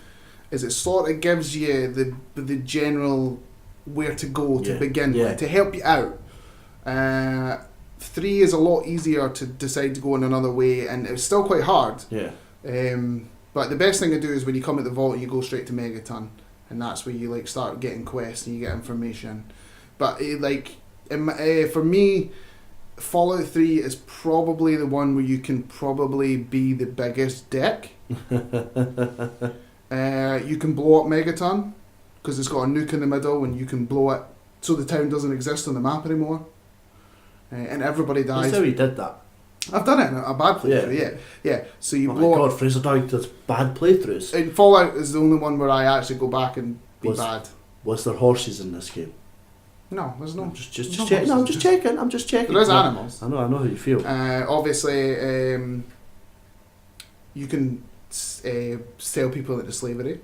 is it sort of gives you the general where to go to begin with, to help you out. 3 is a lot easier to decide to go in another way, and it's still quite hard. Yeah. But the best thing to do is when you come at the vault, you go straight to Megaton, and that's where you like start getting quests and you get information. But for me, Fallout 3 is probably the one where you can probably be the biggest dick. You can blow up Megaton because it's got a nuke in the middle, and you can blow it so the town doesn't exist on the map anymore. And everybody dies. That's how he did that. I've done it in a bad playthrough, yeah. So you blow my up. God, Fraser Dog does bad playthroughs. And Fallout is the only one where I actually go back and be bad. Was there horses in this game? No, there's no. Just checking. No, I'm just checking. There is animals. I know how you feel. Obviously, you can sell people into slavery.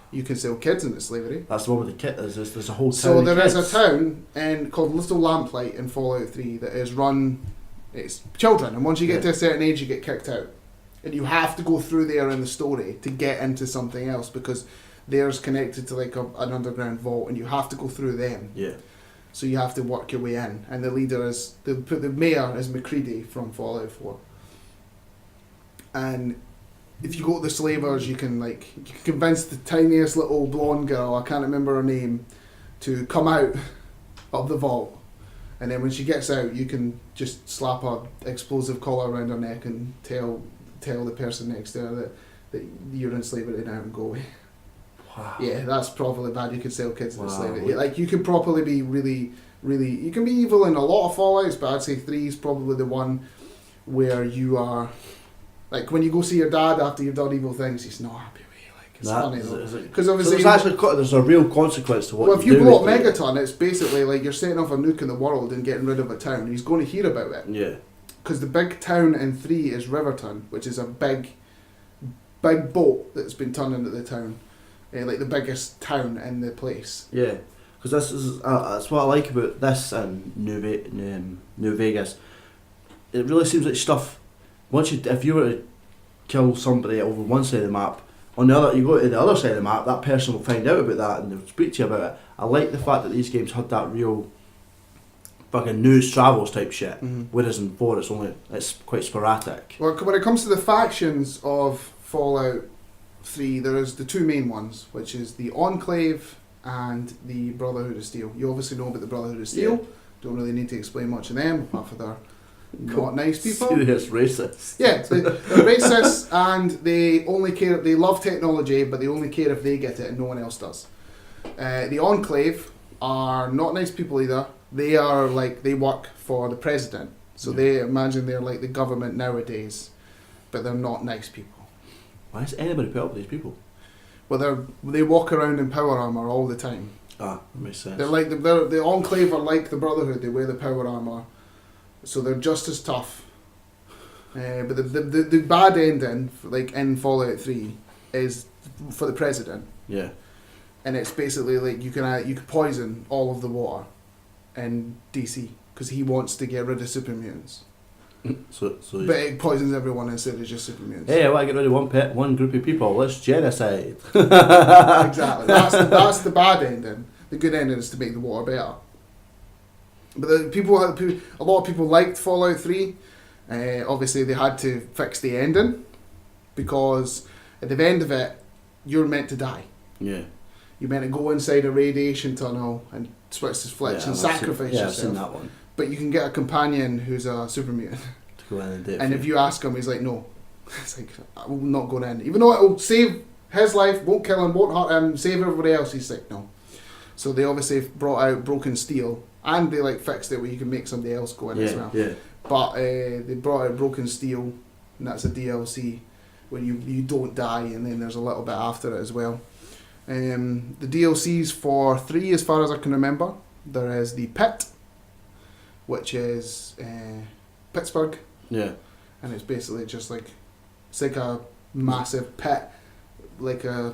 You can sell kids into slavery. That's the one with the kid. There's a whole town. So there is kids. a town called Little Lamplight in Fallout 3 that is run. It's children, and once you get to a certain age, you get kicked out, and you have to go through there in the story to get into something else because theirs connected to like an underground vault, and you have to go through them. Yeah. So you have to work your way in, and the leader is the mayor is McCready from Fallout 4. And if you go to the slavers, you can convince the tiniest little blonde girl, I can't remember her name, to come out of the vault, and then when she gets out, you can just slap a explosive collar around her neck and tell the person next to her that you're in slavery now and go away. Wow. Yeah, that's probably bad. You could sell kids into slavery. Like, you can properly be really, really... You can be evil in a lot of Fallouts, but I'd say 3 is probably the one where you are... Like, when you go see your dad after you've done evil things, he's not happy with you. Like, it's funny, though. Because obviously... So there's a real consequence to what you do. Well, if you blow up Megaton, it's basically like you're setting off a nuke in the world and getting rid of a town. He's going to hear about it. Yeah. Because the big town in 3 is Riverton, which is a big boat that's been turned into the town. Like the biggest town in the place. Yeah, because that's what I like about this and New Vegas. It really seems like stuff. If you were to kill somebody over one side of the map, on the other you go to the other side of the map, that person will find out about that and they'll speak to you about it. I like the fact that these games had that real fucking news travels type shit. Mm-hmm. Whereas in 4 it's quite sporadic. Well, when it comes to the factions of Fallout 3, there is the two main ones, which is the Enclave and the Brotherhood of Steel. You obviously know about the Brotherhood of Steel. Yeah. Don't really need to explain much of them, apart from they're not nice people. Serious racists. Yeah, they're racist, and they only care. They love technology, but they only care if they get it and no one else does. The Enclave are not nice people either. They are they work for the president, so they imagine they're like the government nowadays, but they're not nice people. Why does anybody put up with these people? Well, they walk around in power armor all the time. Ah, that makes sense. They're like the Enclave are like the Brotherhood. They wear the power armor, so they're just as tough. But the bad ending, like in Fallout 3, is for the president. Yeah. And it's basically like you can poison all of the water in DC because he wants to get rid of super mutants. But it poisons everyone instead of just super mutants. Hey, I want to get rid of one group of people. Let's genocide. Exactly. That's the bad ending. The good ending is to make the water better. But a lot of people liked Fallout 3. Obviously, they had to fix the ending because at the end of it, you're meant to die. Yeah. You're meant to go inside a radiation tunnel and switch to flesh and sacrifice yourself. I've seen that one. But you can get a companion who's a super mutant. To go in and do it. And if you ask him, he's like, no. It's like, I'm not going in. Even though it will save his life, won't kill him, won't hurt him, save everybody else, he's like, no. So they obviously brought out Broken Steel, and they fixed it where you can make somebody else go in as well. Yeah. But they brought out Broken Steel, and that's a DLC where you don't die, and then there's a little bit after it as well. The DLCs for 3, as far as I can remember, there is the Pit, which is Pittsburgh. Yeah. And it's basically just it's like a massive pit, like a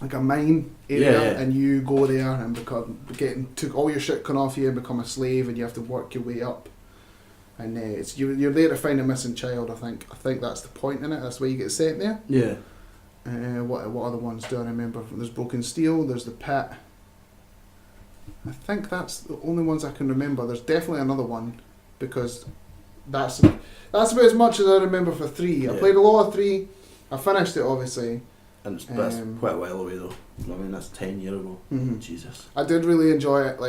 mine area, and you go there and took all your shit cut off you and become a slave, and you have to work your way up. And it's you're there to find a missing child. I think that's the point in it. That's why you get sent there. Yeah. What other ones do I remember? There's Broken Steel. There's the Pit. I think that's the only ones I can remember. There's definitely another one because that's about as much as I remember for 3. I played a lot of 3. I finished it obviously. And that's quite a while away though. I mean, that's 10 years ago. Mm-hmm. Jesus. I did really enjoy it.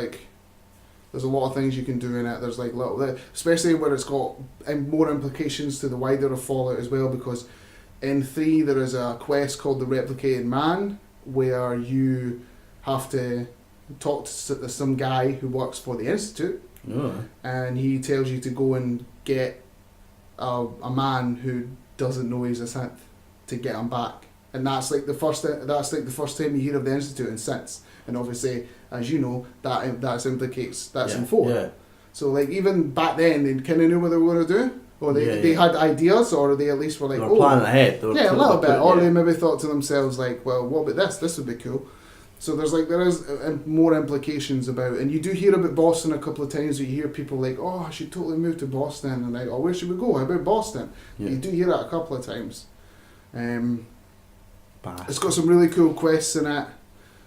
There's a lot of things you can do in it. There's like little, especially where it's got more implications to the wider of Fallout as well, because in 3 there is a quest called the Replicated Man, where you have to talk to some guy who works for the Institute, and he tells you to go and get a man who doesn't know he's a synth to get him back, and that's like the first time you hear of the Institute in synths, and obviously, as you know, that implicates in 4. Yeah. So like even back then they kind of knew what they were going to do, or they had ideas, or they at least were like, they were planning ahead. A little bit, or they maybe thought to themselves like, well, what about this? This would be cool. So there is more implications about, and you do hear about Boston a couple of times. Where you hear people like, oh, I should totally move to Boston, and like, oh, where should we go? How about Boston? Yeah. You do hear that a couple of times. It's got some really cool quests in it.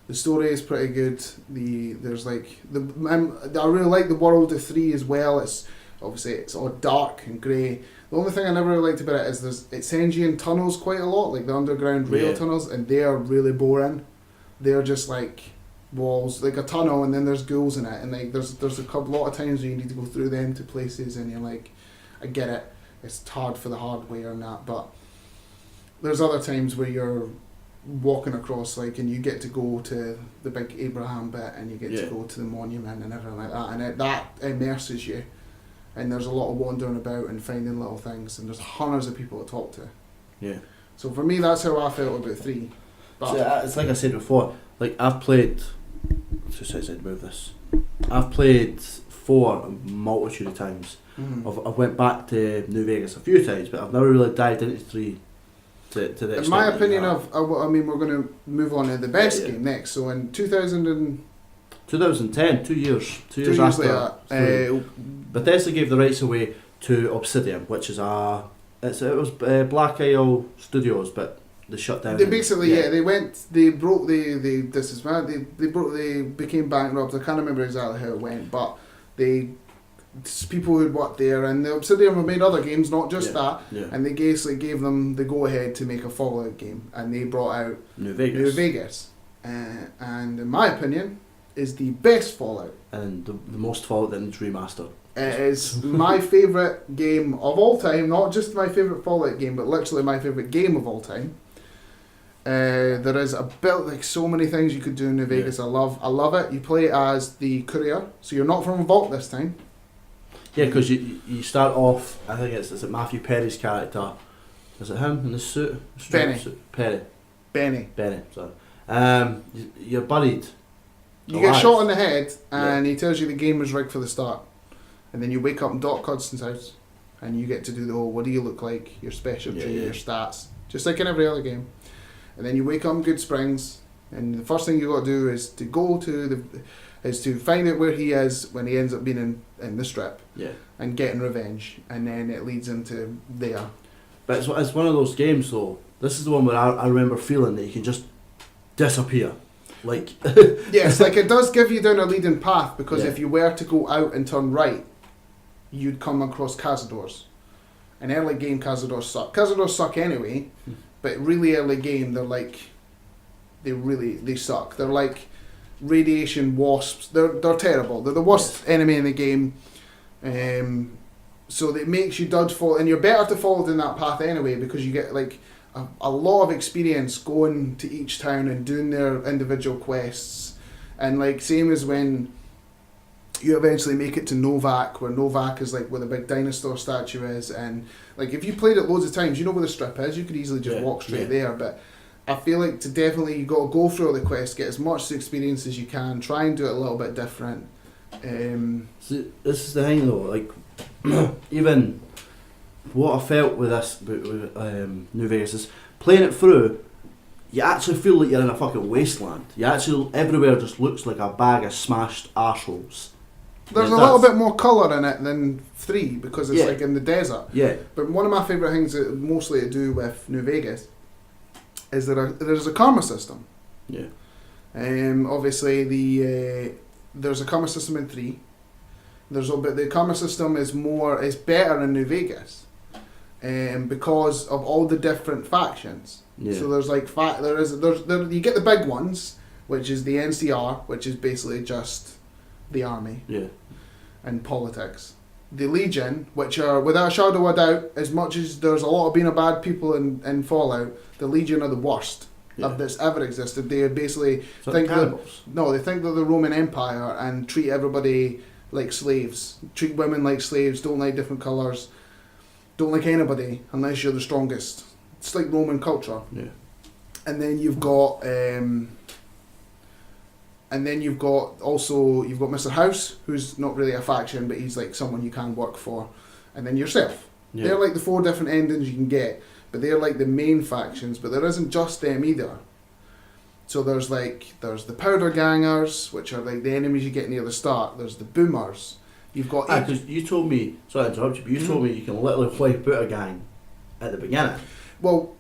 The story is pretty good. I really like the world of 3 as well. It's obviously it's all dark and grey. The only thing I never really liked about it is it sends you in tunnels quite a lot, like the underground rail tunnels, and they are really boring. They're just like walls, like a tunnel, and then there's ghouls in it, and like there's a lot of times where you need to go through them to places, and you're like, I get it, it's hard for the hardware and that, but there's other times where you're walking across, like, and you get to go to the big Abraham bit, and you get to go to the monument and everything like that, and that immerses you, and there's a lot of wandering about and finding little things, and there's hundreds of people to talk to. Yeah. So for me, that's how I felt about 3. But so it's like I said before, like I've played 4 a multitude of times. Mm-hmm. I've went back to New Vegas a few times, but I've never really dived into 3 to the in my opinion we're going to move on to the best game next. So in 2010, 2 years after, Bethesda gave the rights away to Obsidian, which is it was Black Isle Studios, but they shut down. They basically they became bankrupt. I can't remember exactly how it went, but people who'd worked there, and the Obsidian have made other games, not just that, and they basically gave them the go ahead to make a Fallout game, and they brought out New Vegas, and in my opinion is the best Fallout, and the most Fallout that needs remastered. It is my favourite game of all time, not just my favourite Fallout game, but literally my favourite game of all time. There is so many things you could do in New Vegas. I love it. You play as the courier, so you're not from a vault this time. Yeah, because you start off, I think is it Matthew Perry's character? Is it him in the suit? Benny. Benny, sorry. You're buried. You get shot in the head, and he tells you the game was rigged for the start. And then you wake up in Doc Hudson's house, and you get to do the whole, what do you look like, your specialty, your stats, just like in every other game. And then you wake up in Good Springs, and the first thing you got to do is to go to to find out where he is when he ends up being in the strip, and getting revenge, and then it leads into there. But it's one of those games though. This is the one where I remember feeling that you can just disappear. Like yes, like it does give you down a leading path, because if you were to go out and turn right, you'd come across Cazadors. In early game, Cazadors suck. Cazadors suck anyway, but really early game, they suck. They're like radiation wasps. They're terrible. They're the worst enemy in the game. So it makes you dodgeful, and you're better to follow down that path anyway, because you get like a lot of experience going to each town and doing their individual quests, and like same as when you eventually make it to Novak, where Novak is like where the big dinosaur statue is, and like if you played it loads of times, you know where the strip is. You could easily just walk straight there, but I feel like you got to go through all the quests, get as much experience as you can, try and do it a little bit different. So this is the thing though, like even what I felt with this with New Vegas is playing it through, you actually feel like you're in a fucking wasteland. Everywhere just looks like a bag of smashed arseholes. There's a little bit more colour in it than 3, because it's like in the desert. Yeah. But one of my favourite things that mostly to do with New Vegas is that there's a karma system. Yeah. Obviously there's a karma system in 3. But the karma system is better in New Vegas, because of all the different factions. Yeah. So there's like you get the big ones, which is the NCR, which is basically just the army Yeah. and politics. The Legion, which are, without a shadow of a doubt, as much as there's a lot of being a bad people in Fallout, the Legion are the worst that's ever existed. They basically think they think they're the Roman Empire and treat everybody like slaves, treat women like slaves, don't like different colours, don't like anybody unless you're the strongest. It's like Roman culture. Yeah. And then you've got Mr. House, who's not really a faction, but he's like someone you can work for, and then yourself. Yeah. They're like the 4 different endings you can get, but they're like the main factions. But there isn't just them either. So there's the powder gangers, which are like the enemies you get near the start. There's the boomers. You've got because you told me, sorry to interrupt you, but you told me you can literally wipe out a gang at the beginning. Well,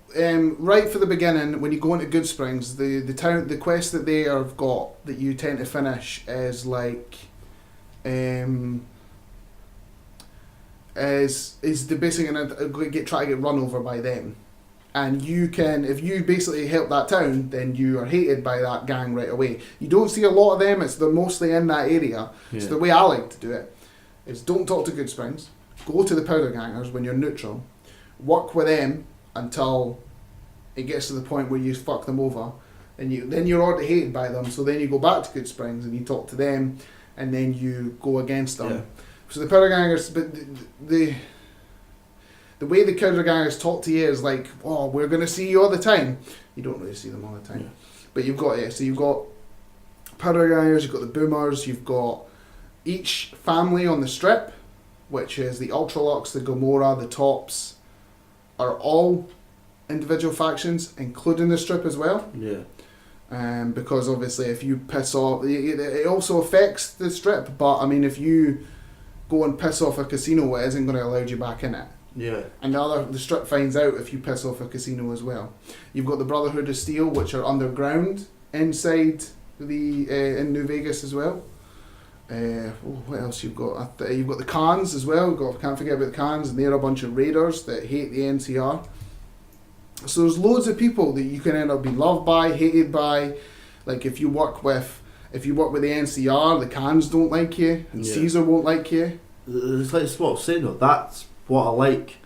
right for the beginning, when you go into Good Springs, the quest that they have got that you tend to finish is like, is the basically gonna try to get run over by them, and you can, if you basically help that town, then you are hated by that gang right away. You don't see a lot of them; they're mostly in that area. Yeah. So the way I like to do it is don't talk to Good Springs, go to the powder gangers when you're neutral, work with them until it gets to the point where you fuck them over, and then you're already hated by them. So then you go back to Good Springs and you talk to them, and then you go against them. Yeah. So the powder gangers, but the way the powder gangers talk to you is like, oh, we're gonna see you all the time. You don't really see them all the time, yeah. But you've got so you've got powder gangers, you've got the boomers, you've got each family on the strip, which is the Ultralux, the Gomorrah, the Tops, are all individual factions, including the strip as well. Yeah. Because obviously, if you piss off, it also affects the strip. But I mean, if you go and piss off a casino, it isn't going to allow you back in it. Yeah. And the strip finds out if you piss off a casino as well. You've got the Brotherhood of Steel, which are underground inside in New Vegas as well. What else you've got? You've got the Khans as well. Can't forget about the Khans, and they're a bunch of raiders that hate the NCR. So there's loads of people that you can end up being loved by, hated by. Like if you work with the NCR, the Khans don't like you, and Caesar won't like you. It's like what I'm saying though. That's what I like.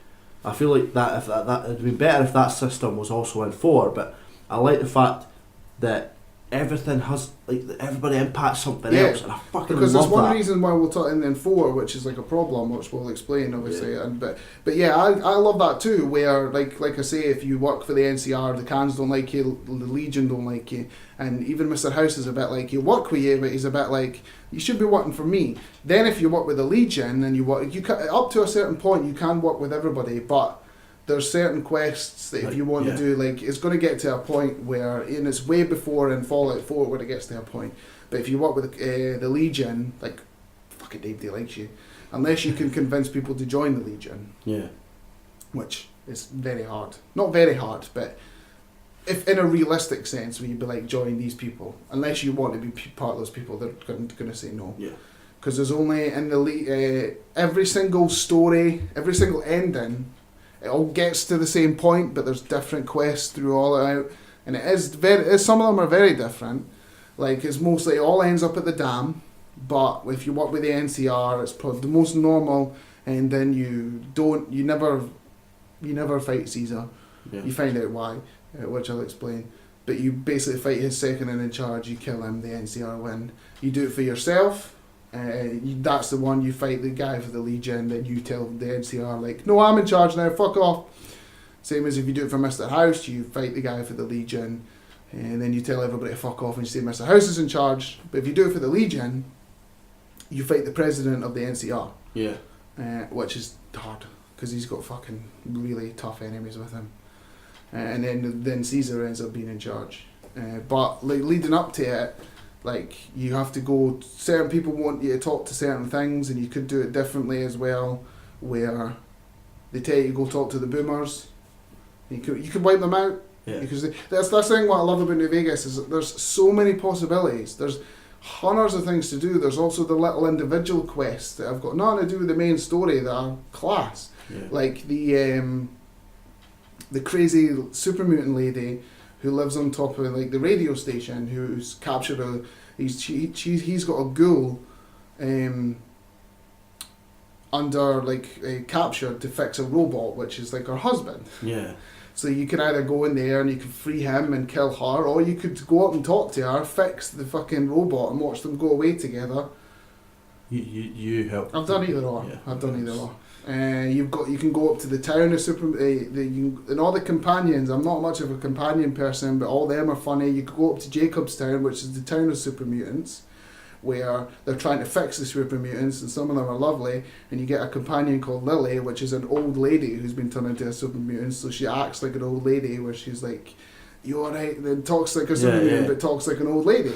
I feel like that it'd be better if that system was also in 4. But I like the fact that everything has, like, everybody impacts something else, and I fucking love that. Because there's one reason why we'll talk in 4, which is like a problem, which we'll explain obviously. Yeah. But yeah, I love that too. Where like I say, if you work for the NCR, the Khans don't like you, the Legion don't like you, and even Mr. House is a bit like, he'll work with you, but he's a bit like, you should be working for me. Then if you work with the Legion, and up to a certain point you can work with everybody, but there's certain quests that if you want to do, like, it's going to get to a point where, and it's way before in Fallout 4 when it gets to a point, but if you work with the Legion, like, fucking nobody likes you. Unless you can convince people to join the Legion. Yeah. Which is very hard. Not very hard, but if in a realistic sense, where you'd be like, join these people. Unless you want to be part of those people, they're going to say no. Yeah. Because there's only, in the every single story, every single ending, it all gets to the same point, but there's different quests through all it out, and some of them are very different. Like, it's mostly, it all ends up at the dam, but if you work with the NCR, it's probably the most normal, and then you never fight Caesar. Yeah. You find out why, which I'll explain. But you basically fight his second in charge, you kill him, the NCR win. You do it for yourself. That's the one, you fight the guy for the Legion, then you tell the NCR, like, no, I'm in charge now, fuck off. Same as if you do it for Mr. House, you fight the guy for the Legion, and then you tell everybody to fuck off and you say Mr. House is in charge. But if you do it for the Legion, you fight the president of the NCR. Yeah. Which is hard, because he's got fucking really tough enemies with him. And then Caesar ends up being in charge. But like leading up to it, like, you have to go, certain people want you to talk to certain things, and you could do it differently as well, where they tell you to go talk to the boomers. You could wipe them out. Yeah. Because that's the thing what I love about New Vegas is that there's so many possibilities. There's hundreds of things to do. There's also the little individual quests that have got nothing to do with the main story that are class. Yeah. Like the crazy super mutant lady who lives on top of like the radio station, who's captured he's got a ghoul under captured to fix a robot, which is like her husband. Yeah. So you can either go in there and you can free him and kill her, or you could go up and talk to her, fix the fucking robot, and watch them go away together. You help. I've done either or. Yeah. I've done either or. You can go up to the town of and all the companions. I'm not much of a companion person, but all them are funny. You could go up to Jacobstown, which is the town of super mutants, where they're trying to fix the super mutants, and some of them are lovely, and you get a companion called Lily, which is an old lady who's been turned into a super mutant, so she acts like an old lady, where she's like, "You alright?" And then talks like a super mutant, but talks like an old lady.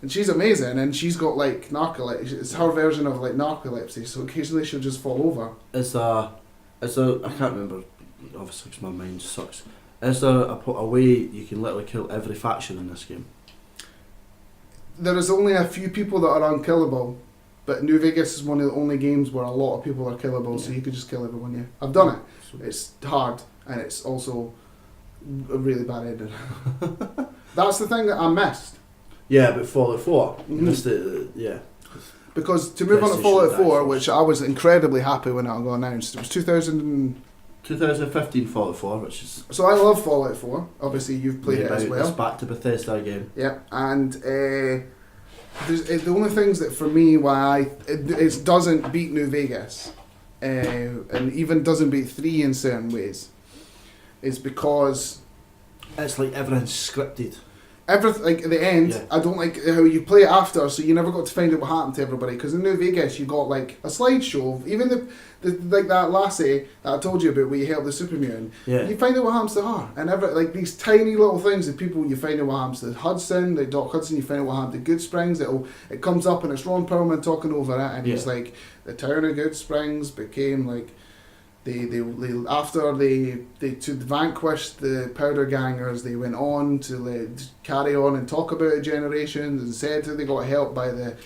And she's amazing, and she's got like narcolepsy. It's her version of like narcolepsy, so occasionally she'll just fall over. It's a I can't remember, obviously because my mind sucks. Is there a way you can literally kill every faction in this game? There is only a few people that are unkillable, but New Vegas is one of the only games where a lot of people are killable, so you could just kill everyone. Yeah, I've done it. It's hard, and it's also a really bad ending. That's the thing that I missed. Yeah, but Fallout 4, you Mhm. missed it. Yeah. Because to move on to PlayStation Fallout 4, Xbox. which I was incredibly happy when it got announced, it was 2015 Fallout 4, which is So I love Fallout 4. Obviously, you've played it as it's well. back to Bethesda game. Yeah, and the only things that for me why it doesn't beat New Vegas, and even doesn't beat 3 in certain ways, is because It's like everything's scripted. everything, like at the end, Yeah. I don't like how you play it after, so you never got to find out what happened to everybody. Because in New Vegas, you got like a slideshow of even the like that lassie that I told you about, where you help the super mutant. Yeah. You find out what happens to her, and like these tiny little things that people, you find out what happens to Hudson, like Doc Hudson. You find out what happened to Good Springs. It comes up and it's Ron Perlman talking over it, and he's like, the town of Good Springs became like. After they to vanquish the powder gangers, they went on to carry on and talk about it generations, and said that they got help by the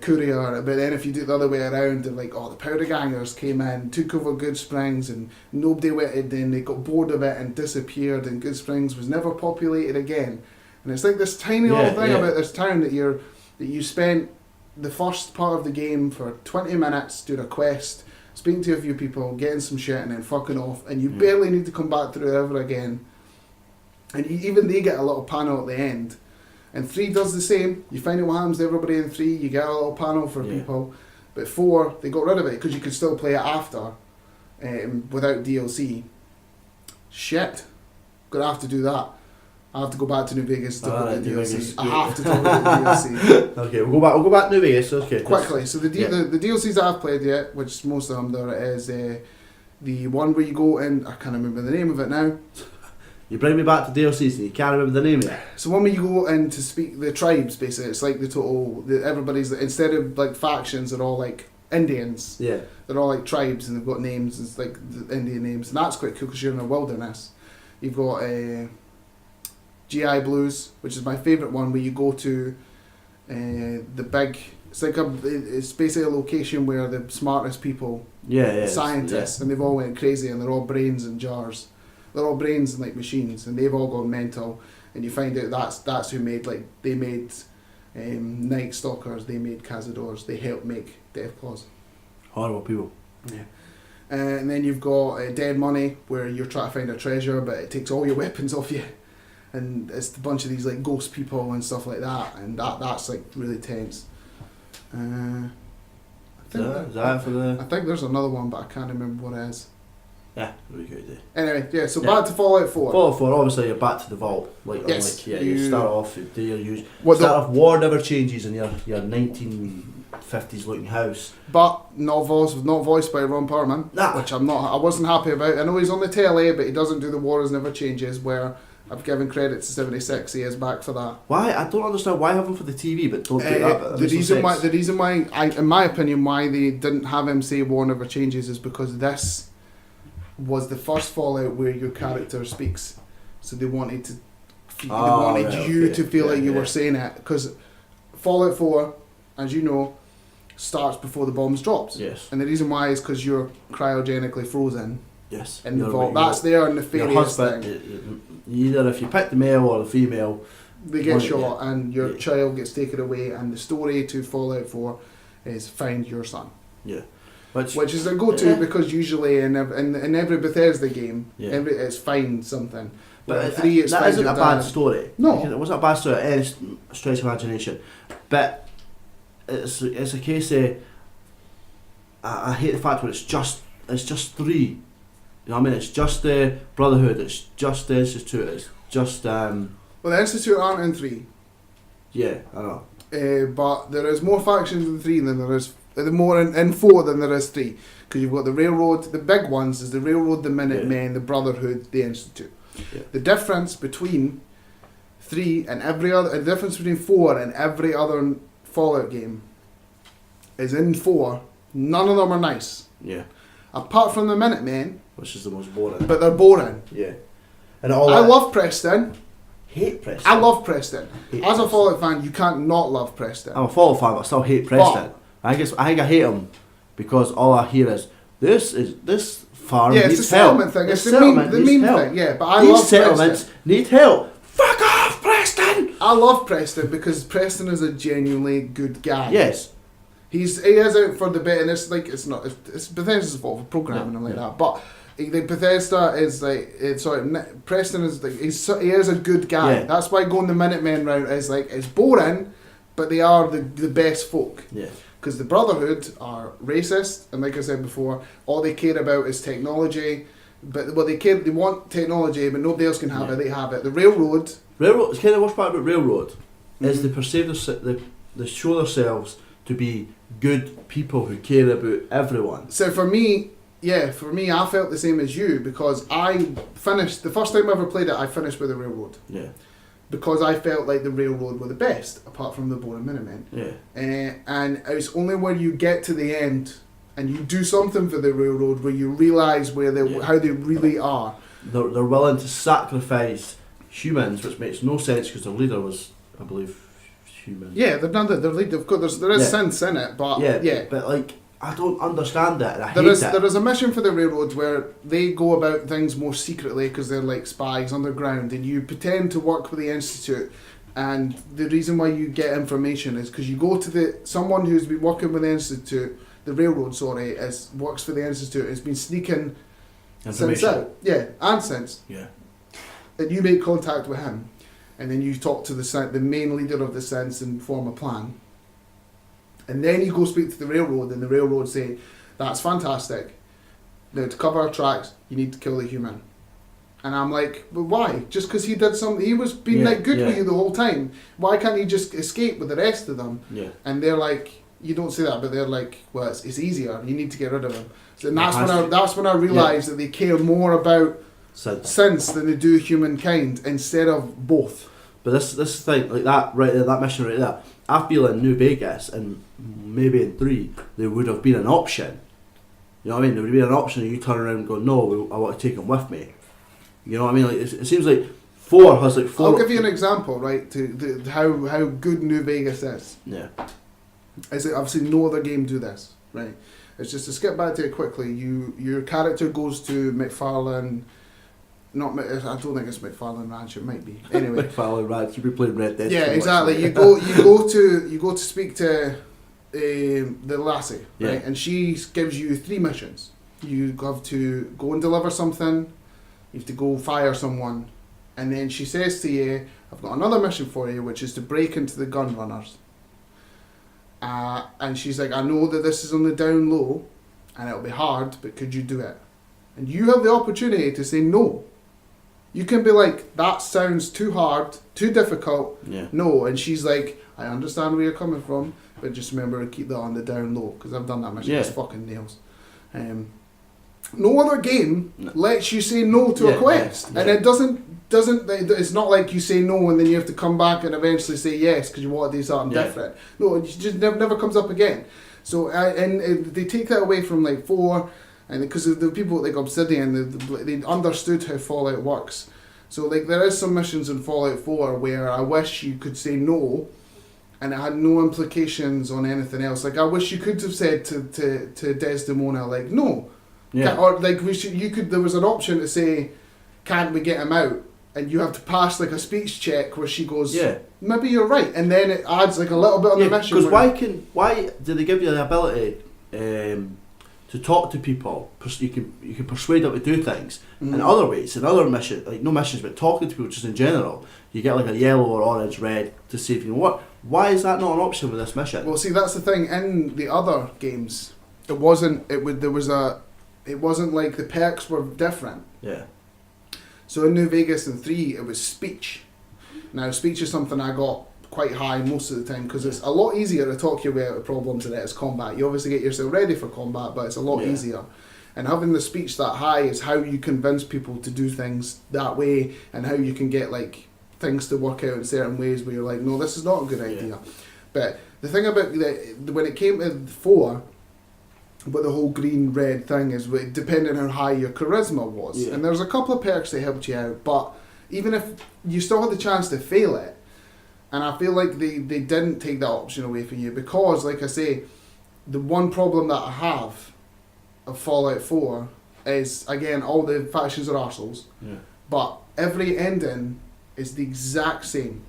courier. But then if you do it the other way around, they're like, oh, the powder gangers came in, took over Good Springs, and nobody waited. Then they got bored of it and disappeared, and Good Springs was never populated again. And it's like this tiny little thing about this town that you spent the first part of the game for 20 minutes doing a quest, speaking to a few people, getting some shit, and then fucking off, and you barely need to come back through it ever again. And even they get a little panel at the end. And 3 does the same. You find out what happens to everybody in 3, you get a little panel for people. But 4, they got rid of it because you could still play it after, without DLC. Shit. Gonna have to do that. I have to go back to New Vegas to talk about the DLC. I have to talk about the DLC. Okay, we'll go back to New Vegas. Okay. Quickly. So the DLCs that I've played yet, which most of them there, is the one where you go in. I can't remember the name of it now. You bring me back to DLCs and you can't remember the name of it. So one where you go in to speak the tribes, basically. It's like everybody's, instead of like factions, they're all like Indians. Yeah. They're all like tribes, and they've got names. It's like the Indian names, and that's quite cool because you're in a wilderness. You've got GI Blues, which is my favourite one, where you go to the big. It's basically a location where the smartest people, scientists, and they've all went crazy, and they're all brains in jars. They're all brains and like machines, and they've all gone mental. And you find out that's who made they made Night Stalkers, they made Cazadors, they helped make Deathclaws. Horrible people. Yeah. And then you've got Dead Money, where you're trying to find a treasure, but it takes all your weapons off you. And it's a bunch of these like ghost people and stuff like that, and that's like really tense. I think there's another one, but I can't remember what it is. Yeah, really good idea. Anyway, back to Fallout 4. Fallout 4, obviously you're back to the vault. Yes, you start off, you do your usual. War never changes in your 1950s looking house. But not voiced by Ron Perlman, which I wasn't happy about. I know he's on the telly, but he doesn't do the Wars Never Changes, where I've given credit to 76. He is back for that. Why? I don't understand why have him for the TV, but don't do that. The reason why, in my opinion, why they didn't have him say War Never Changes is because this was the first Fallout where your character speaks, so they wanted you to feel like you were saying it, because Fallout 4, as you know, starts before the bombs dropped. Yes. And the reason why is because you're cryogenically frozen. Yes. In the vault. That's their nefarious thing. Either if you pick the male or the female, they get shot and your child gets taken away. And the story to Fallout 4 is find your son. Yeah. Which is a go-to because usually in every Bethesda game, it's find something. But 3 it's that isn't a bad story. No. It wasn't a bad story at any stretch of imagination. But it's a case of I hate the fact when it's just 3. You know what I mean? It's just the Brotherhood, it's just the Institute, it's just Well, the Institute aren't in 3. Yeah, I know. But there is more factions in 3 than there is more in 4 than there is 3. Because you've got the Railroad, the big ones is the Railroad, the Minutemen, the Brotherhood, the Institute. Yeah. The difference between 3 and the difference between 4 and every other Fallout game is in 4, none of them are nice. Yeah. Apart from the Minutemen. Which is the most boring. But they're boring. Yeah. And I love Preston. Hate Preston. I love Preston. Hate As a Preston. Fallout fan, you can't not love Preston. I'm a Fallout fan, but I still hate Preston. I think I hate him because all I hear is this farm yeah, needs it's a help. settlement thing. This It's the meme settlement needs help. thing. Yeah, but I These love settlements Preston. need help. Fuck off, Preston. I love Preston because Preston is a genuinely good guy. Yes. He is out for the bit, and it's like it's Bethesda's fault for programming and like that. But Bethesda is Preston is like he is a good guy. Yeah. That's why going the Minutemen route is like it's boring, but they are the best folk. Yeah. Because the Brotherhood are racist, and like I said before, all they care about is technology. But they want technology, but nobody else can have it. They have it. The Railroad. It's kind of the worst part about Railroad is they perceive they show themselves to be good people who care about everyone. So for me, I felt the same as you because I finished the first time I ever played it. I finished with the Railroad. Yeah. Because I felt like the Railroad were the best, apart from the boring Minutemen. Yeah. And it's only when you get to the end and you do something for the Railroad where you realise how they really are. They're willing to sacrifice humans, which makes no sense because their leader was, I believe, human. Yeah, they've done that. Of course, there is sense in it, but But like, I don't understand it, and I hate it. There is a mission for the Railroad where they go about things more secretly because they're like spies underground, and you pretend to work with the Institute. And the reason why you get information is because you go to someone who's been working with the Institute, the Railroad, works for the Institute, has been sneaking since out. Yeah, and since. Yeah. And you make contact with him, and then you talk to the main leader of the Sense and form a plan. And then you go speak to the Railroad, and the Railroad say, "That's fantastic. Now to cover our tracks, you need to kill the human." And I'm like, "But why? Just because he did something? He was being good with you the whole time. Why can't he just escape with the rest of them?" Yeah. And they're like, "You don't say that," but they're like, "Well, it's easier. You need to get rid of him." So that's when I realised that they care more about sense than they do humankind instead of both. But this thing like that right there, that mission right there, I feel in New Vegas and maybe in 3 there would have been an option. You know what I mean? There would have been an option, and you turn around and go, "No, I want to take him with me." You know what I mean? Like it seems like 4 has like 4. I'll give you an example, right? To how good New Vegas is. Yeah. I've seen no other game do this, right? It's just to skip back to it quickly. Your character goes to McFarlane. I don't think it's McFarlane Ranch. It might be. Anyway, McFarlane Ranch. You'd be playing Red Dead. Yeah, exactly. You go to speak to the lassie, right? And she gives you 3 missions. You have to go and deliver something. You have to go fire someone, and then she says to you, "I've got another mission for you, which is to break into the gun runners." And she's like, "I know that this is on the down low, and it'll be hard, but could you do it?" And you have the opportunity to say no. You can be like, "That sounds too hard, too difficult." Yeah. No, and she's like, "I understand where you're coming from, but just remember to keep that on the down low," because I've done that mission. Yeah. It's fucking nails. No other game lets you say no to a quest, and it doesn't. It's not like you say no and then you have to come back and eventually say yes because you want to do something different. No, it just never comes up again. So and they take that away from like 4, and because the people like Obsidian, they understood how Fallout works. So like there is some missions in Fallout 4 where I wish you could say no, and it had no implications on anything else. Like I wish you could have said to Desdemona like no. Yeah. Or like there was an option to say, "Can't we get him out?" and you have to pass like a speech check where she goes, Yeah. maybe you're right, and then it adds like a little bit on the mission. Because why do they give you the ability to talk to people? You can persuade them to do things in other ways, in other missions, like no missions, but talking to people just in general. You get like a yellow or orange, red to see if you know what. Why is that not an option with this mission? Well, see, that's the thing. In the other games, it wasn't. It wasn't like the perks were different. Yeah. So in New Vegas and 3, it was speech. Now, speech is something I got quite high most of the time because it's a lot easier to talk your way out of problems than it is combat. You obviously get yourself ready for combat, but it's a lot easier. And having the speech that high is how you convince people to do things that way, and how you can get like things to work out in certain ways where you're like, no, this is not a good idea. But the thing about when it came to 4, but the whole green-red thing is depending on how high your charisma was. And there's a couple of perks that helped you out, but even if you still had the chance to fail it, and I feel like they didn't take that option away from you because, like I say, the one problem that I have of Fallout 4 is, again, all the factions are arseholes, but every ending is the exact same.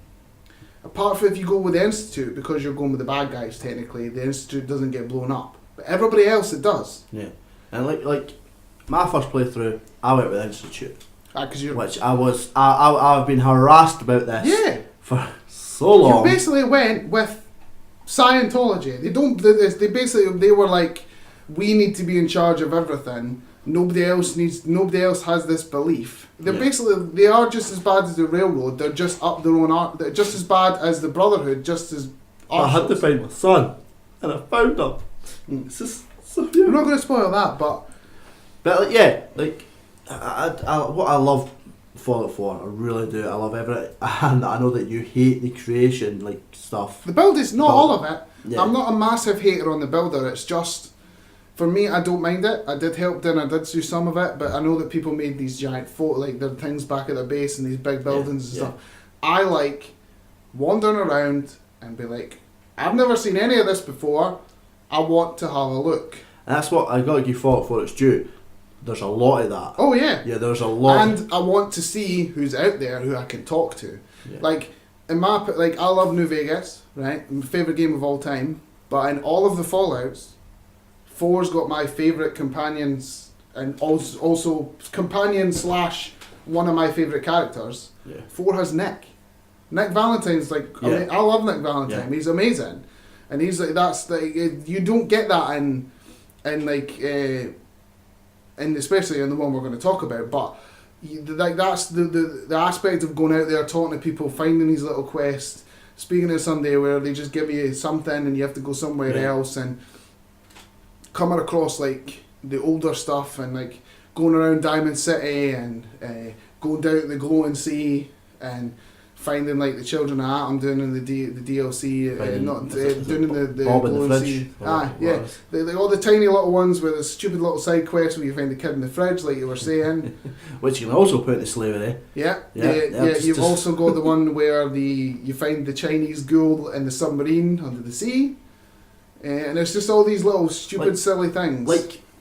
Apart from if you go with the Institute, because you're going with the bad guys technically, the Institute doesn't get blown up. But everybody else, it does. Yeah, and like my first playthrough, I went with the Institute, which I've been harassed about this for so long. You basically went with Scientology. They were like, we need to be in charge of everything. Nobody else has this belief. They are just as bad as the Railroad. They're just up their own art. They're just as bad as the Brotherhood. Just as I had to find my son, and I found him. It's just so I'm not going to spoil that, but what I love Fallout 4, I really do. I love everything, and I know that you hate the creation stuff. The build is not all of it. Yeah. I'm not a massive hater on the builder. It's just, for me, I don't mind it. I did help and I did do some of it, but I know that people made these giant their things back at their base and these big buildings and stuff. I like wandering around and be like, I've never seen any of this before. I want to have a look. And that's what I got to give Fallout 4 its due. There's a lot of that. Oh yeah. Yeah, there's a lot. And I want to see who's out there who I can talk to. Yeah. I love New Vegas, right? My favourite game of all time. But in all of the Fallouts, 4's got my favourite companions and also companion / one of my favourite characters. Yeah. 4 has Nick. Nick Valentine's I love Nick Valentine. Yeah. He's amazing. And he's you don't get that in especially in the one we're going to talk about, but that's the aspect of going out there, talking to people, finding these little quests, speaking to somebody where they just give you something and you have to go somewhere else, and coming across the older stuff and going around Diamond City and going down to the Glowing Sea and finding the Children of Atom doing in the DLC, doing in the Glowing Sea. All the tiny little ones with the stupid little side quests where you find the kid in the fridge, like you were saying. Which you can also put into slavery. You've also got the one where you find the Chinese ghoul in the submarine under the sea, and it's just all these little stupid, silly things.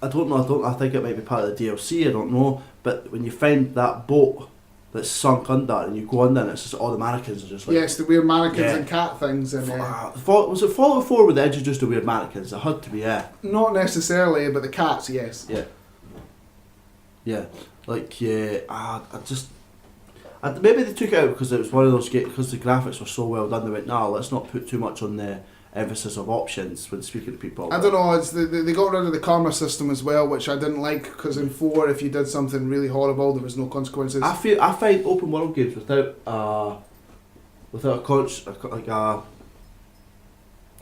I don't know. I think it might be part of the DLC. I don't know. But when you find that boat that's sunk under, and you go under, and it's just all the mannequins are just yes, the weird mannequins and cat things. And was it Fallout 4 where they introduced the weird mannequins? It had to be, Not necessarily, but the cats, yes. Maybe they took it out because it was one of those because the graphics were so well done. They went, no, let's not put too much on the emphasis of options when speaking to people. I don't know. It's they got rid of the karma system as well, which I didn't like because in 4, if you did something really horrible, there was no consequences. I find open world games without a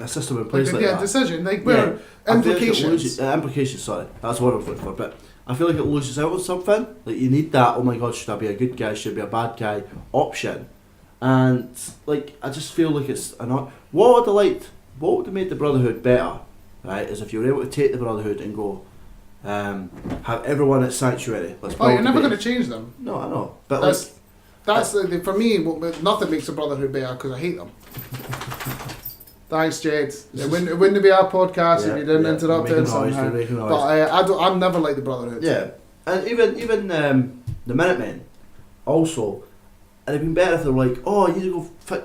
system in place like that. Decision where implications. Implications. Sorry, that's what I'm looking for. But I feel like it loses out on something. You need that. Oh my God, should I be a good guy? Should I be a bad guy? Option. And I just feel like it's what would I liked. What would have made the Brotherhood better, right, is if you were able to take the Brotherhood and go, have everyone at Sanctuary. You're never going to change them. No, I know. But that's for me, nothing makes the Brotherhood better because I hate them. Thanks, Jed. It wouldn't be our podcast if you didn't interrupt it somehow. But I'm never like the Brotherhood. Yeah, and even the Minutemen, also, it'd been better if they were like, oh, you need to go fix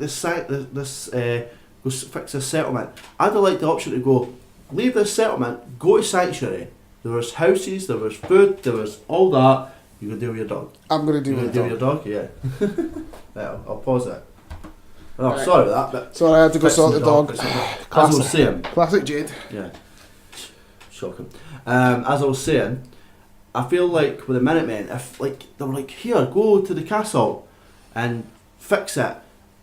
go fix this settlement. I'd have liked the option to go, leave this settlement, go to Sanctuary. There was houses, there was food, there was all that. You can deal with your dog. I'm going to You do can it. deal with your dog, yeah. Right, I'll pause it. Oh, Right. sorry about that, but Sorry, I had to go fixing sort the dog. As I was saying, Classic Jade. yeah, shocking. As I was saying, I feel like with the Minutemen, if like they were like, here, go to the castle and fix it,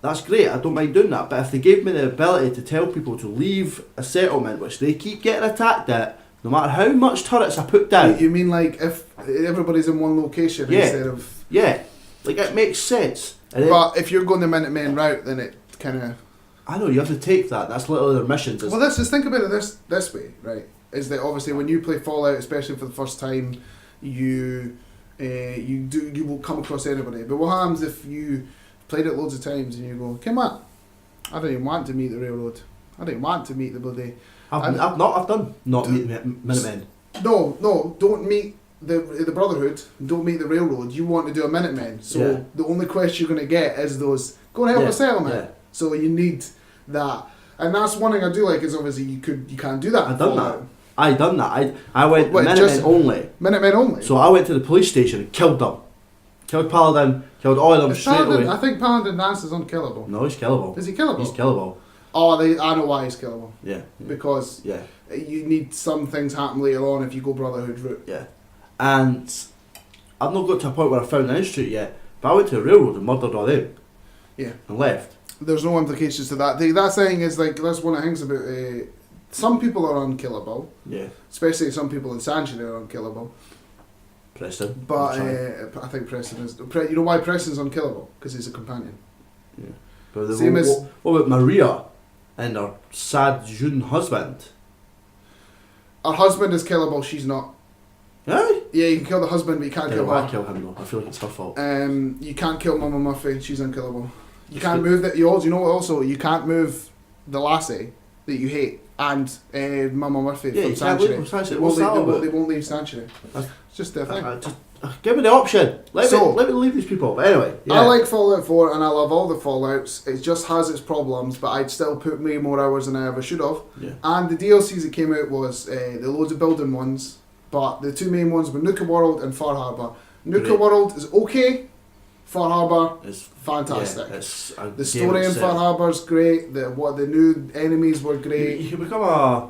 that's great, I don't mind doing that. But if they gave me the ability to tell people to leave a settlement which they keep getting attacked at, no matter how much turrets I put down, You mean like if everybody's in one location Yeah. instead of... yeah, like it makes sense. And But if you're going the Minutemen route, then it kind of... I know, you have to take that, that's literally their missions. Well, let's just think about it this way, right? Is that obviously when you play Fallout, especially for the first time, you will come across anybody. But what happens if you played it loads of times and you go, come on, I don't even want to meet the railroad. I don't want to meet the bloody... I've done not meet Minutemen. No, don't meet the Brotherhood. Don't meet the railroad. You want to do a Minutemen. So Yeah. the only quest you're going to get is those, go and help Yeah, a settlement. yeah. So you need that. And that's one thing I do like is obviously you can't do that. I done that. I done that. I went Wait, Minutemen just- only. Minutemen only. So I went to the police station and killed them. Killed Paladin, killed all of them Is straight Paladin, away. I think Paladin Dance is unkillable. No, he's killable. Is he killable? He's killable. Oh, I know why he's killable. Yeah. Because Yeah. you need some things happen later on if you go Brotherhood route. Yeah. And I've not got to a point where I found an institute yet, but I went to the railroad and murdered all them. Yeah. And left. There's no implications to that. That saying is like, that's one of the things about... some people are unkillable. Yeah. Especially some people in Sanctuary are unkillable. Preston. But Sorry. I think Preston is... You know why Preston's unkillable? Because he's a companion. Yeah. But the, Same what, as- what about Maria and her sad June husband? Her husband is killable, she's not. Aye? Yeah, you can kill the husband, but you can't Yeah, kill well, I her. kill him though. I feel like it's her fault. You can't kill Mama Murphy, she's unkillable. You can't move that. You know what? Also, you can't move the lassie that you hate and Mama Murphy Yeah, from you can't Sanctuary. leave Sanctuary. They What's that won't, about? they won't leave Sanctuary. That's- It's just their thing. Give me the option. Let So- me leave these people. But anyway, yeah. I like Fallout 4 and I love all the Fallouts. It just has its problems, but I'd still put way more hours than I ever should have. Yeah. And the DLCs that came out was the loads of building ones, but the two main ones were Nuka World and Far Harbour. Nuka Great. World is okay. Far Harbour, It's fantastic. Yeah, it's a The game story in itself. Far Harbour's great. The new enemies were You great. can become a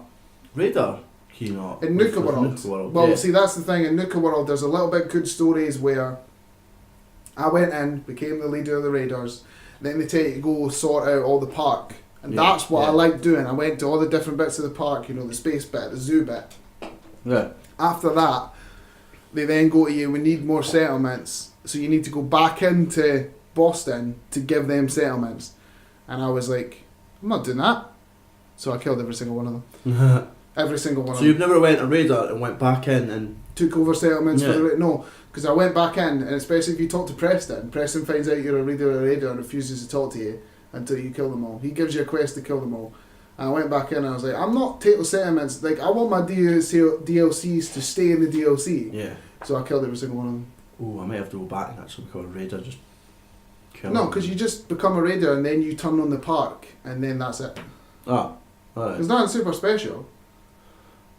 raider, can you not? In Nuka With World. Nuka World. Well, yeah. see, that's the thing. In Nuka World, there's a little bit good stories where I went in, became the leader of the raiders, then they take you to go sort out all the park. And Yeah, that's what I yeah. like doing. I went to all the different bits of the park, the space bit, the zoo bit. Yeah. After that, they then go to you, we need more settlements, so you need to go back into Boston to give them settlements. And I was like, I'm not doing that. So I killed every single one of them. Every single one So of you've them. never went a raider and went back in and Took over settlements for Yeah. the... No, because I went back in, and especially if you talk to Preston finds out you're a leader of a raider and refuses to talk to you until you kill them all. He gives you a quest to kill them all. And I went back in and I was like, I'm not taking settlements. Like, I want my DLCs to stay in the DLC. yeah. So I killed every single one of them. Oh, I might have to go back and actually become a raider. Just kill No, them. because you just become a raider and then you turn on the park and then that's it. Ah, alright. It's nothing super special.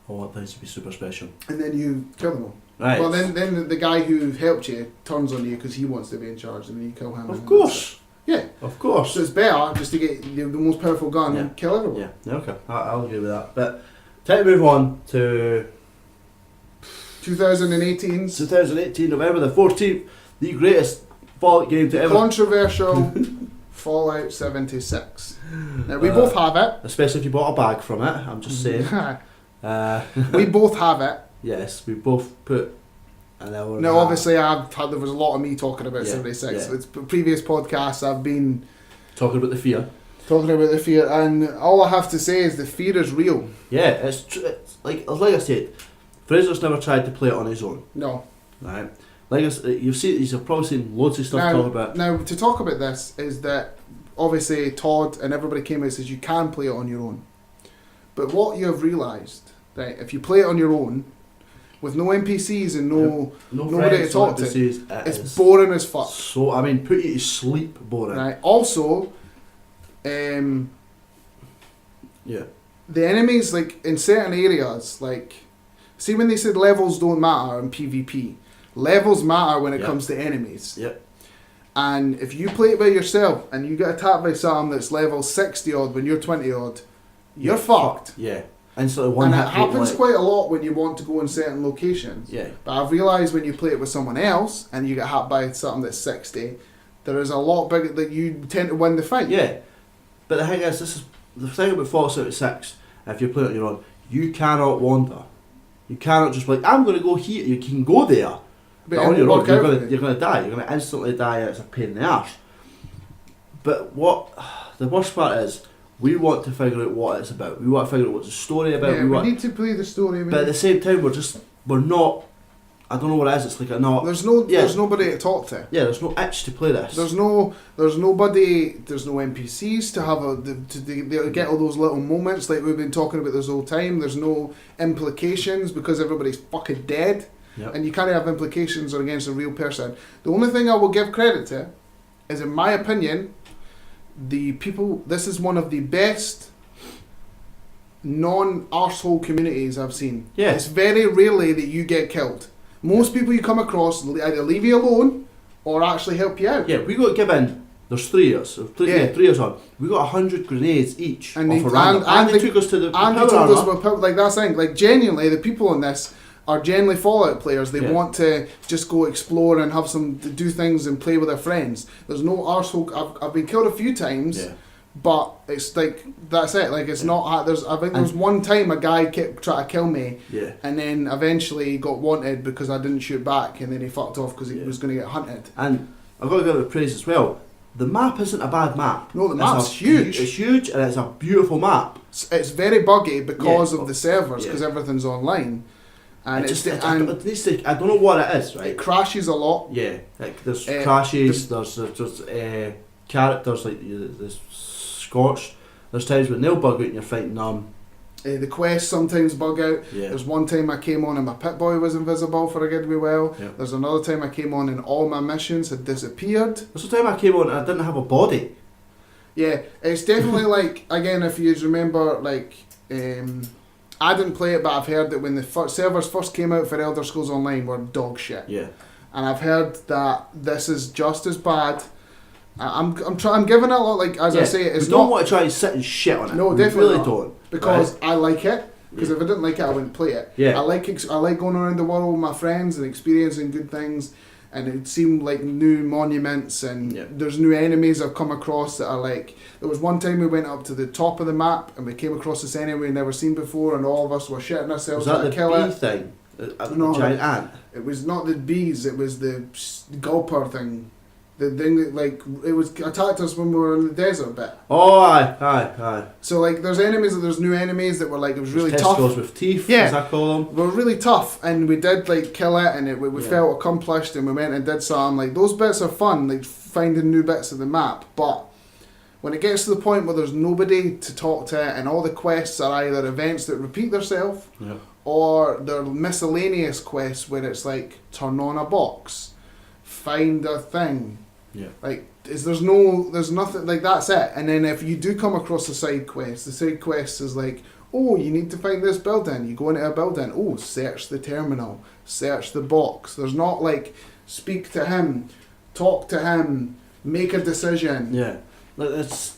I want things to be super special. And then you kill them all. Right. Well, then the guy who helped you turns on you because he wants to be in charge, and then you kill him. and Of then course. that's it. Of Yeah. course. So it's better just to get the most powerful gun and kill everyone. Yeah. Okay. I'll agree with that. But time to move on to 2018's 2018, November the 14th, the greatest Fallout game to ever. controversial Fallout 76. Now, we both have it. Especially if you bought a bag from it. I'm just saying. We both have it. Yes, we both put an hour. Now, obviously, there was a lot of me talking about Yeah, 76. yeah. It's previous podcasts I've been talking about the fear. talking about the fear, and all I have to say is the fear is real. Yeah, it's like I said, Fraser's never tried to play it on his own. No. Right. Like you've probably seen loads of stuff talking about. Now, to talk about this is that obviously Todd and everybody came out and says you can play it on your own. But what you have realised, right, if you play it on your own, with no NPCs and no nobody friends, to talk to. NPCs, It's boring as fuck. So I mean, put you to sleep boring. Right. Also, the enemies, like in certain areas, like see when they said levels don't matter in PvP, levels matter when it comes to enemies. Yep. And if you play it by yourself and you get attacked by something that's level 60 odd when you're 20 odd, you're fucked. Yeah. And so one and it happens quite a lot when you want to go in certain locations. Yeah. But I've realised when you play it with someone else and you get hit by something that's 60, there is a lot bigger that you tend to win the fight. Yeah. But the thing is, this is the thing about Fallout 76. If you're playing it on your own, you cannot wander. You cannot just be like, I'm going to go here. You can go there. But on your own, you're going to die. You're going to instantly die, and it's a pain in the arse. But what the worst part is, we want to figure out what it's about. We want to figure out what's the story about. Yeah, we need to play the story. But at the same time, we're not. I don't know what it is. It's like There's nobody to talk to. Yeah, there's no itch to play this. There's nobody. There's no NPCs to have to get all those little moments like we've been talking about this whole time. There's no implications because everybody's fucking dead. Yep. And you can't have implications against a real person. The only thing I will give credit to is, in my opinion, this is one of the best non-arsehole communities I've seen. Yeah. It's very rarely that you get killed. Most people you come across either leave you alone or actually help you out. Yeah, we got given, there's three of us. Three of us on. We got 100 grenades each. And they took us to the and they told us about power. Like, that's the thing. Like, genuinely, the people in this are generally Fallout players. They want to just go explore and have do things and play with their friends. There's no arsehole. I've been killed a few times, but it's like, that's it. Like, it's not. I think there's one time a guy kept trying to kill me, and then eventually got wanted because I didn't shoot back, and then he fucked off because he was going to get hunted. And I've got to give it praise as well. The map isn't a bad map. No, the map's huge. It's huge and it's a beautiful map. It's very buggy because of the servers, because everything's online. And I don't know what it is, right? It crashes a lot. Yeah, like there's crashes, there's characters like there's scorched. There's times when they'll bug out and you're fighting them. The quests sometimes bug out. Yeah. There's one time I came on and my pit boy was invisible for a good wee while. Yeah. There's another time I came on and all my missions had disappeared. There's a time I came on and I didn't have a body. Yeah, it's definitely like, again, if you remember, like, I didn't play it, but I've heard that when the servers first came out for Elder Scrolls Online were dog shit. Yeah. And I've heard that this is just as bad. I'm giving it a lot, like, as I say, it's not... don't want to try and sit and shit on it. No, definitely really not. Don't. Because I like it. Because if I didn't like it, I wouldn't play it. Yeah. I like going around the world with my friends and experiencing good things. And it seemed like new monuments and there's new enemies I've come across that are like... There was one time we went up to the top of the map and we came across this enemy we'd never seen before and all of us were shitting ourselves trying to kill it. Was that the bee thing? No, giant ant? It was not the bees, it was the gulper thing. The thing that, like, it was attacked us when we were in the desert bit. Oh, aye. So, like, there's new enemies that were, like, it was really tough. Testicles with teeth, as I call them. Were really tough, and we did, like, kill it, and we felt accomplished, and we went and did some, like, those bits are fun, like, finding new bits of the map, but when it gets to the point where there's nobody to talk to, and all the quests are either events that repeat themselves, or they're miscellaneous quests where it's like, turn on a box, find a thing. Yeah. Like, there's nothing, like, that's it. And then if you do come across a side quest, the side quest is like, oh, you need to find this building. You go into a building, oh, search the terminal, search the box. There's not like, speak to him, talk to him, make a decision. Yeah. Like, it's,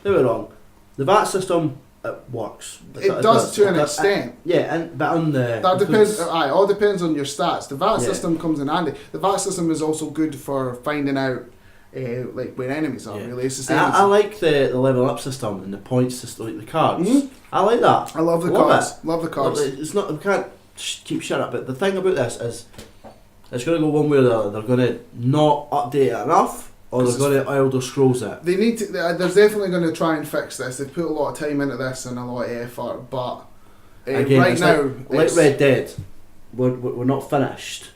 they were wrong. The VAT system, it works. It does to an extent. But on the... That depends, all depends on your stats. The VAT system comes in handy. The VAT system is also good for finding out like where enemies are, really. It's the same. I like the level up system and the points system, like the cards. Mm-hmm. I like that. I love the cards. Love the cards. It's not, we can't keep shut up, but the thing about this is it's going to go one way or the other. They're going to not update it enough, or they're going to Elder Scrolls it. They need to. There's definitely going to try and fix this. They've put a lot of time into this and a lot of effort, but again, right now, like Red Dead, we're not finished.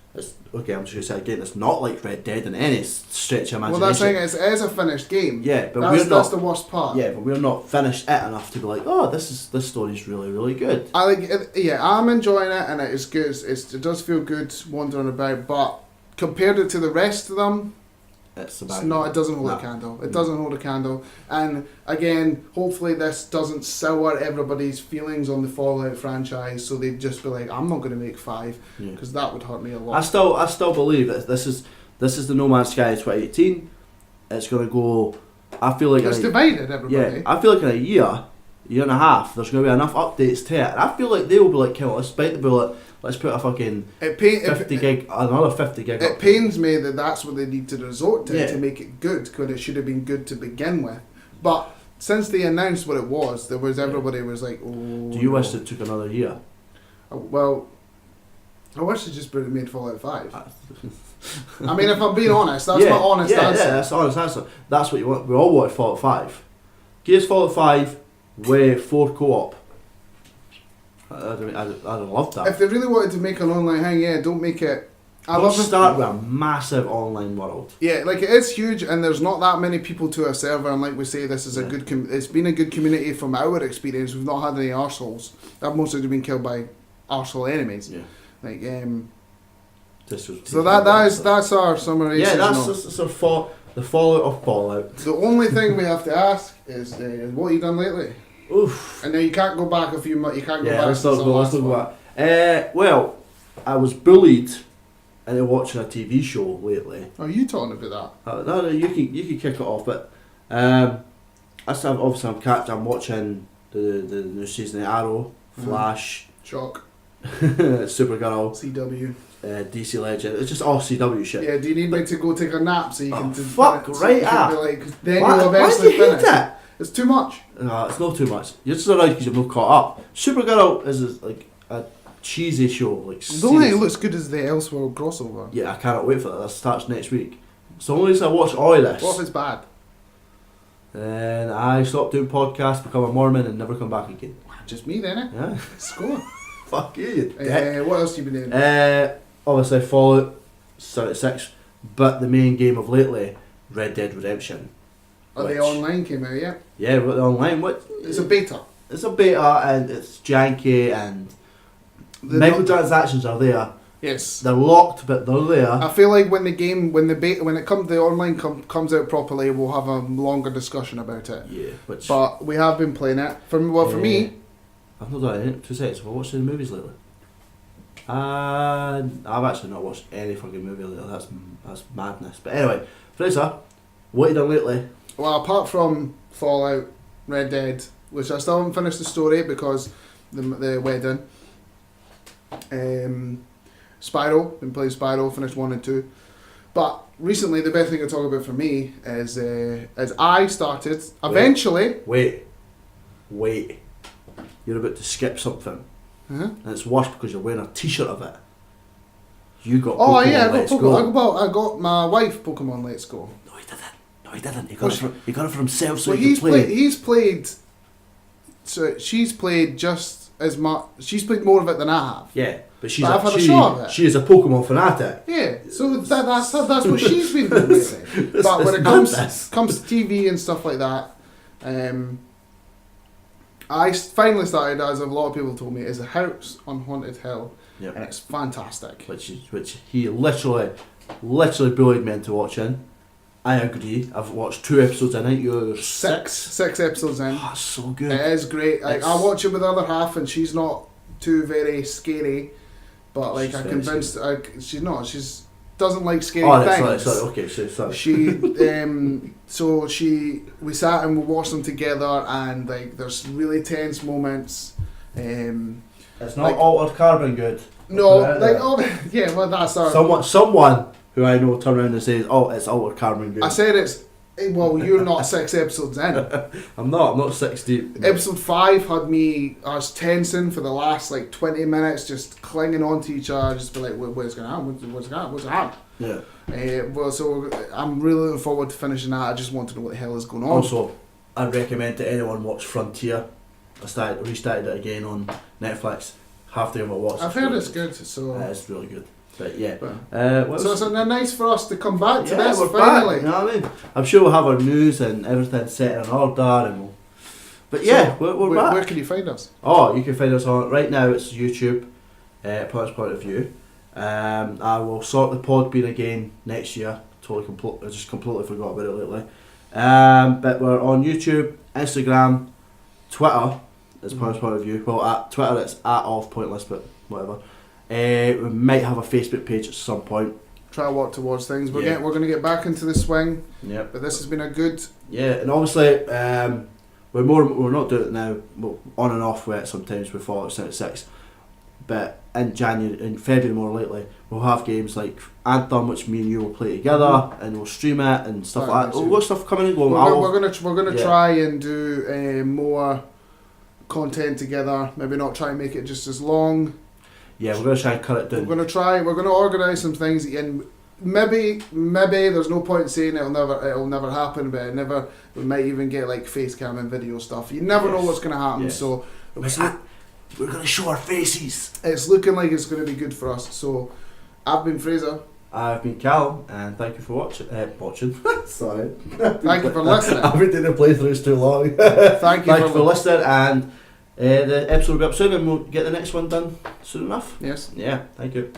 okay, I'm just going to say again, it's not like Red Dead in any stretch of imagination. Well, that's saying it is a finished game. Yeah, but that's the worst part. Yeah, but we're not finished it enough to be like, oh, this story's really, really good. I like it, yeah, I'm enjoying it, and it is good. It does feel good wandering about, but compared it to the rest of them, It's not. It doesn't hold a candle. It doesn't hold a candle. And again, hopefully this doesn't sour everybody's feelings on the Fallout franchise, so they'd just be like, I'm not going to make 5, because that would hurt me a lot. I still believe that this is the No Man's Sky 2018. It's going to go. I feel like it's divided everybody. Yeah, I feel like in a year and a half, there's going to be enough updates to it. And I feel like they will be like, let's bite the bullet. Let's put a fucking 50 gig. It pains me that that's what they need to resort to make it good, when it should have been good to begin with. But since they announced what it was, everybody was like, oh. Do you wish it took another year? Well, I wish they just made Fallout 5. I mean, if I'm being honest, that's my honest answer. Yeah, that's the honest answer. That's what you want. We all want Fallout 5. Give us Fallout 5 with 4 co-op. I'd love that. If they really wanted to make an online thing, don't make it. Start with a massive online world. Yeah, like it is huge, and there's not that many people to a server. And like we say, this is a good. It's been a good community from our experience. We've not had any arseholes. I've mostly been killed by arsehole enemies. Yeah. Like So that's our summary. Yeah, that's the fallout of Fallout. The only thing we have to ask is what have you done lately? Oof. And now you can't go back a few months. You can't go back. Let's not go back. Well, I was bullied into watching a TV show lately. Are you talking about that? No, you can kick it off. But I'm watching the new season of Arrow, Flash, Shock, Supergirl, CW, DC Legend. It's just all CW shit. Yeah. Do you need me to go take a nap so you can? Then you'll eventually finish it. It's too much. No, it's not too much. You're just alright because you're not caught up. Supergirl is like a cheesy show. Like the only thing that looks good is the Elseworld crossover. Yeah, I cannot wait for that. That starts next week. So only reason I watch all of this. What if it's bad? And I stopped doing podcasts, become a Mormon, and never come back again. Just me then, eh? Yeah. Score. Fuck you dick. What else have you been doing? Obviously Fallout 76, but the main game of lately, Red Dead Redemption. The online came out, yeah? Yeah, but the online, It's a beta. It's a beta, and it's janky, and microtransactions are there. Yes. They're locked, but they're there. I feel like when the online comes out properly, we'll have a longer discussion about it. Yeah, but we have been playing it. For me, I've not done anything. 2 seconds. Have I watched any movies lately? I've actually not watched any fucking movie lately. That's madness. But anyway, Fraser, what have you done lately? Well, apart from Fallout, Red Dead, which I still haven't finished the story because the wedding. Spyro, been playing Spyro, finished 1 and 2. But recently, the best thing to talk about for me is I started eventually. Wait. You're about to skip something, and it's worse because you're wearing a T-shirt of it. You got. Oh Pokemon yeah, I got Let's Pokemon. Go. I got my wife Pokemon Let's Go. No, he didn't. He got it for himself. So he's played. So she's played just as much. She's played more of it than I have. Yeah, but I've had a shot of it. She is a Pokemon fanatic. Yeah, so that's what she's been doing lately. But when it comes to TV and stuff like that, I finally started, as a lot of people told me, is a House on Haunted Hill, and it's fantastic. Which he literally bullied me into watching. I agree. I've watched 2 episodes in it. You're 6 episodes in. Oh, it's so good. It is great. I watch it with the other half, and she's not too very scary. But like I convinced, she's not. She's doesn't like scary things. Sorry. Okay, sorry. We sat and we watched them together, and like there's really tense moments. It's not altered carbon good. No, yeah. Well, that's our someone who I know turn around and says, "Oh, it's altered carbon good." I said it's. Well, you're not 6 episodes in. I'm not 6 deep. Episode 5 had me. I was tensing for the last like 20 minutes, just clinging on to each other, just be like, "What's going to happen? What's going to happen?" Yeah. Well, so I'm really looking forward to finishing that. I just want to know what the hell is going on. Also, I'd recommend to anyone watch Frontier. Restarted it again on Netflix. Have to give it a watch. I've heard it's good, so it's really good. But yeah. So it's nice for us to come back to this we're finally. back, you know what I mean? I'm sure we'll have our news and everything set in order, and we're back. Where can you find us? Oh, you can find us on, right now it's YouTube, Player's Point of View. I will sort the Podbean again next year. I just completely forgot about it lately. But we're on YouTube, Instagram, Twitter, as Player's Point of View. Well, at Twitter it's @offpointless, but whatever. We might have a Facebook page at some point. Try to work towards things. We're going to get back into the swing. Yeah. But this has been a good. Yeah, and obviously we're not doing it now. We're on and off with it sometimes with Fallout 76. But in February more lately, we'll have games like Anthem, which me and you will play together, and we'll stream it and stuff like that. We've got stuff coming and going. We're gonna try and do more content together. Maybe not try and make it just as long. Yeah, we're gonna try and cut it down. We're gonna organise some things, and maybe there's no point in saying it'll never happen, but we might even get like face cam and video stuff. You never know what's gonna happen. Yes. So we're going to show our faces. It's looking like it's going to be good for us. So, I've been Fraser. I've been Cal, and thank you for watching. Sorry. Thank you for listening. I've been doing the playthroughs too long. Thank you for listening, and the episode will be up soon, and we'll get the next one done soon enough. Yes. Yeah, thank you.